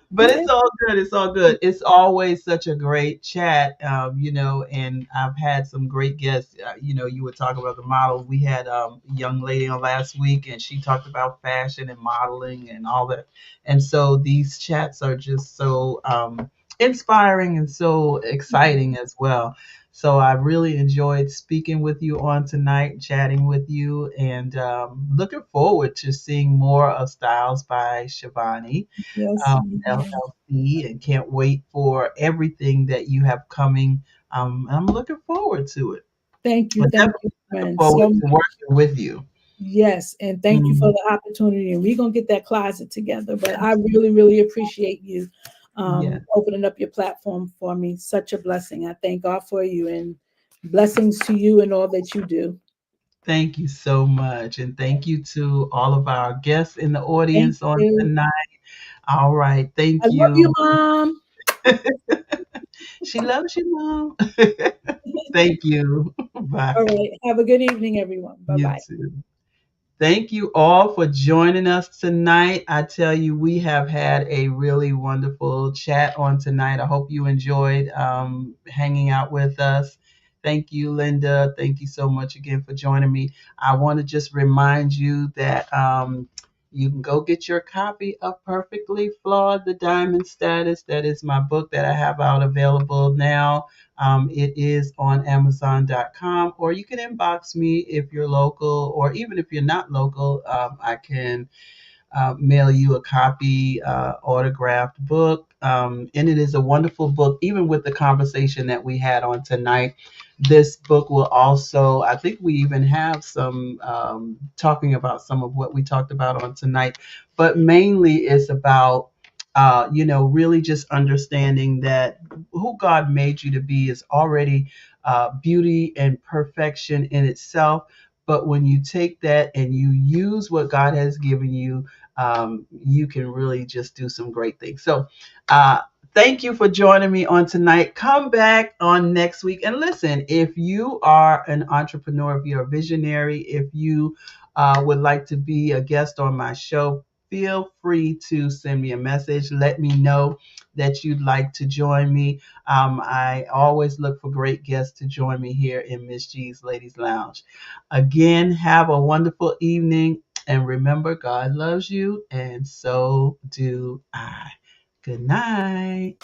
But Yeah. it's all good. It's all good. It's always such a great chat, and I've had some great guests. You were talking about the models. We had a young lady on last week, and she talked about fashion and modeling and all that. And so these chats are just so inspiring and so exciting as well. So I really enjoyed speaking with you on tonight, chatting with you, and looking forward to seeing more of Styles by ChaVanni Yes. LLC, and can't wait for everything that you have coming. I'm looking forward to it. Thank you. I Thank definitely you, looking friend. forward So to working with you. yes, and thank you for Mhm. the opportunity. And we're gonna get that closet together. But I really, really appreciate you Yeah. opening up your platform for me. Such a blessing. I thank God for you, and Blessings to you and all that you do. Thank you so much. And thank you to all of our guests in the Thank audience on you. tonight. All right. I Thank love you, you. Mom. She loves you, Mom. Thank you. All Bye. right. Have a good evening, everyone. Bye You bye. too. Thank you all for joining us tonight. I tell you, we have had a really wonderful chat on tonight. I hope you enjoyed hanging out with us. Thank you, Linda. Thank you so much again for joining me. I want to just remind you that you can go get your copy of Perfectly Flawed, The Diamond Status. That is my book that I have out available now. It is on Amazon.com, or you can inbox me if you're local, or even if you're not local, I can mail you a copy, autographed book. And it is a wonderful book, even with the conversation that we had on tonight. This book will also, I think we even have some talking about some of what we talked about on tonight, but mainly it's about really just understanding that who God made you to be is already beauty and perfection in itself. But when you take that and you use what God has given you, you can really just do some great things. So, thank you for joining me on tonight. Come back on next week. And listen, if you are an entrepreneur, if you're a visionary, if you would like to be a guest on my show, feel free to send me a message. Let me know that you'd like to join me. I always look for great guests to join me here in Miss G's Ladies Lounge. Again, have a wonderful evening. And remember, God loves you, and so do I. Good night.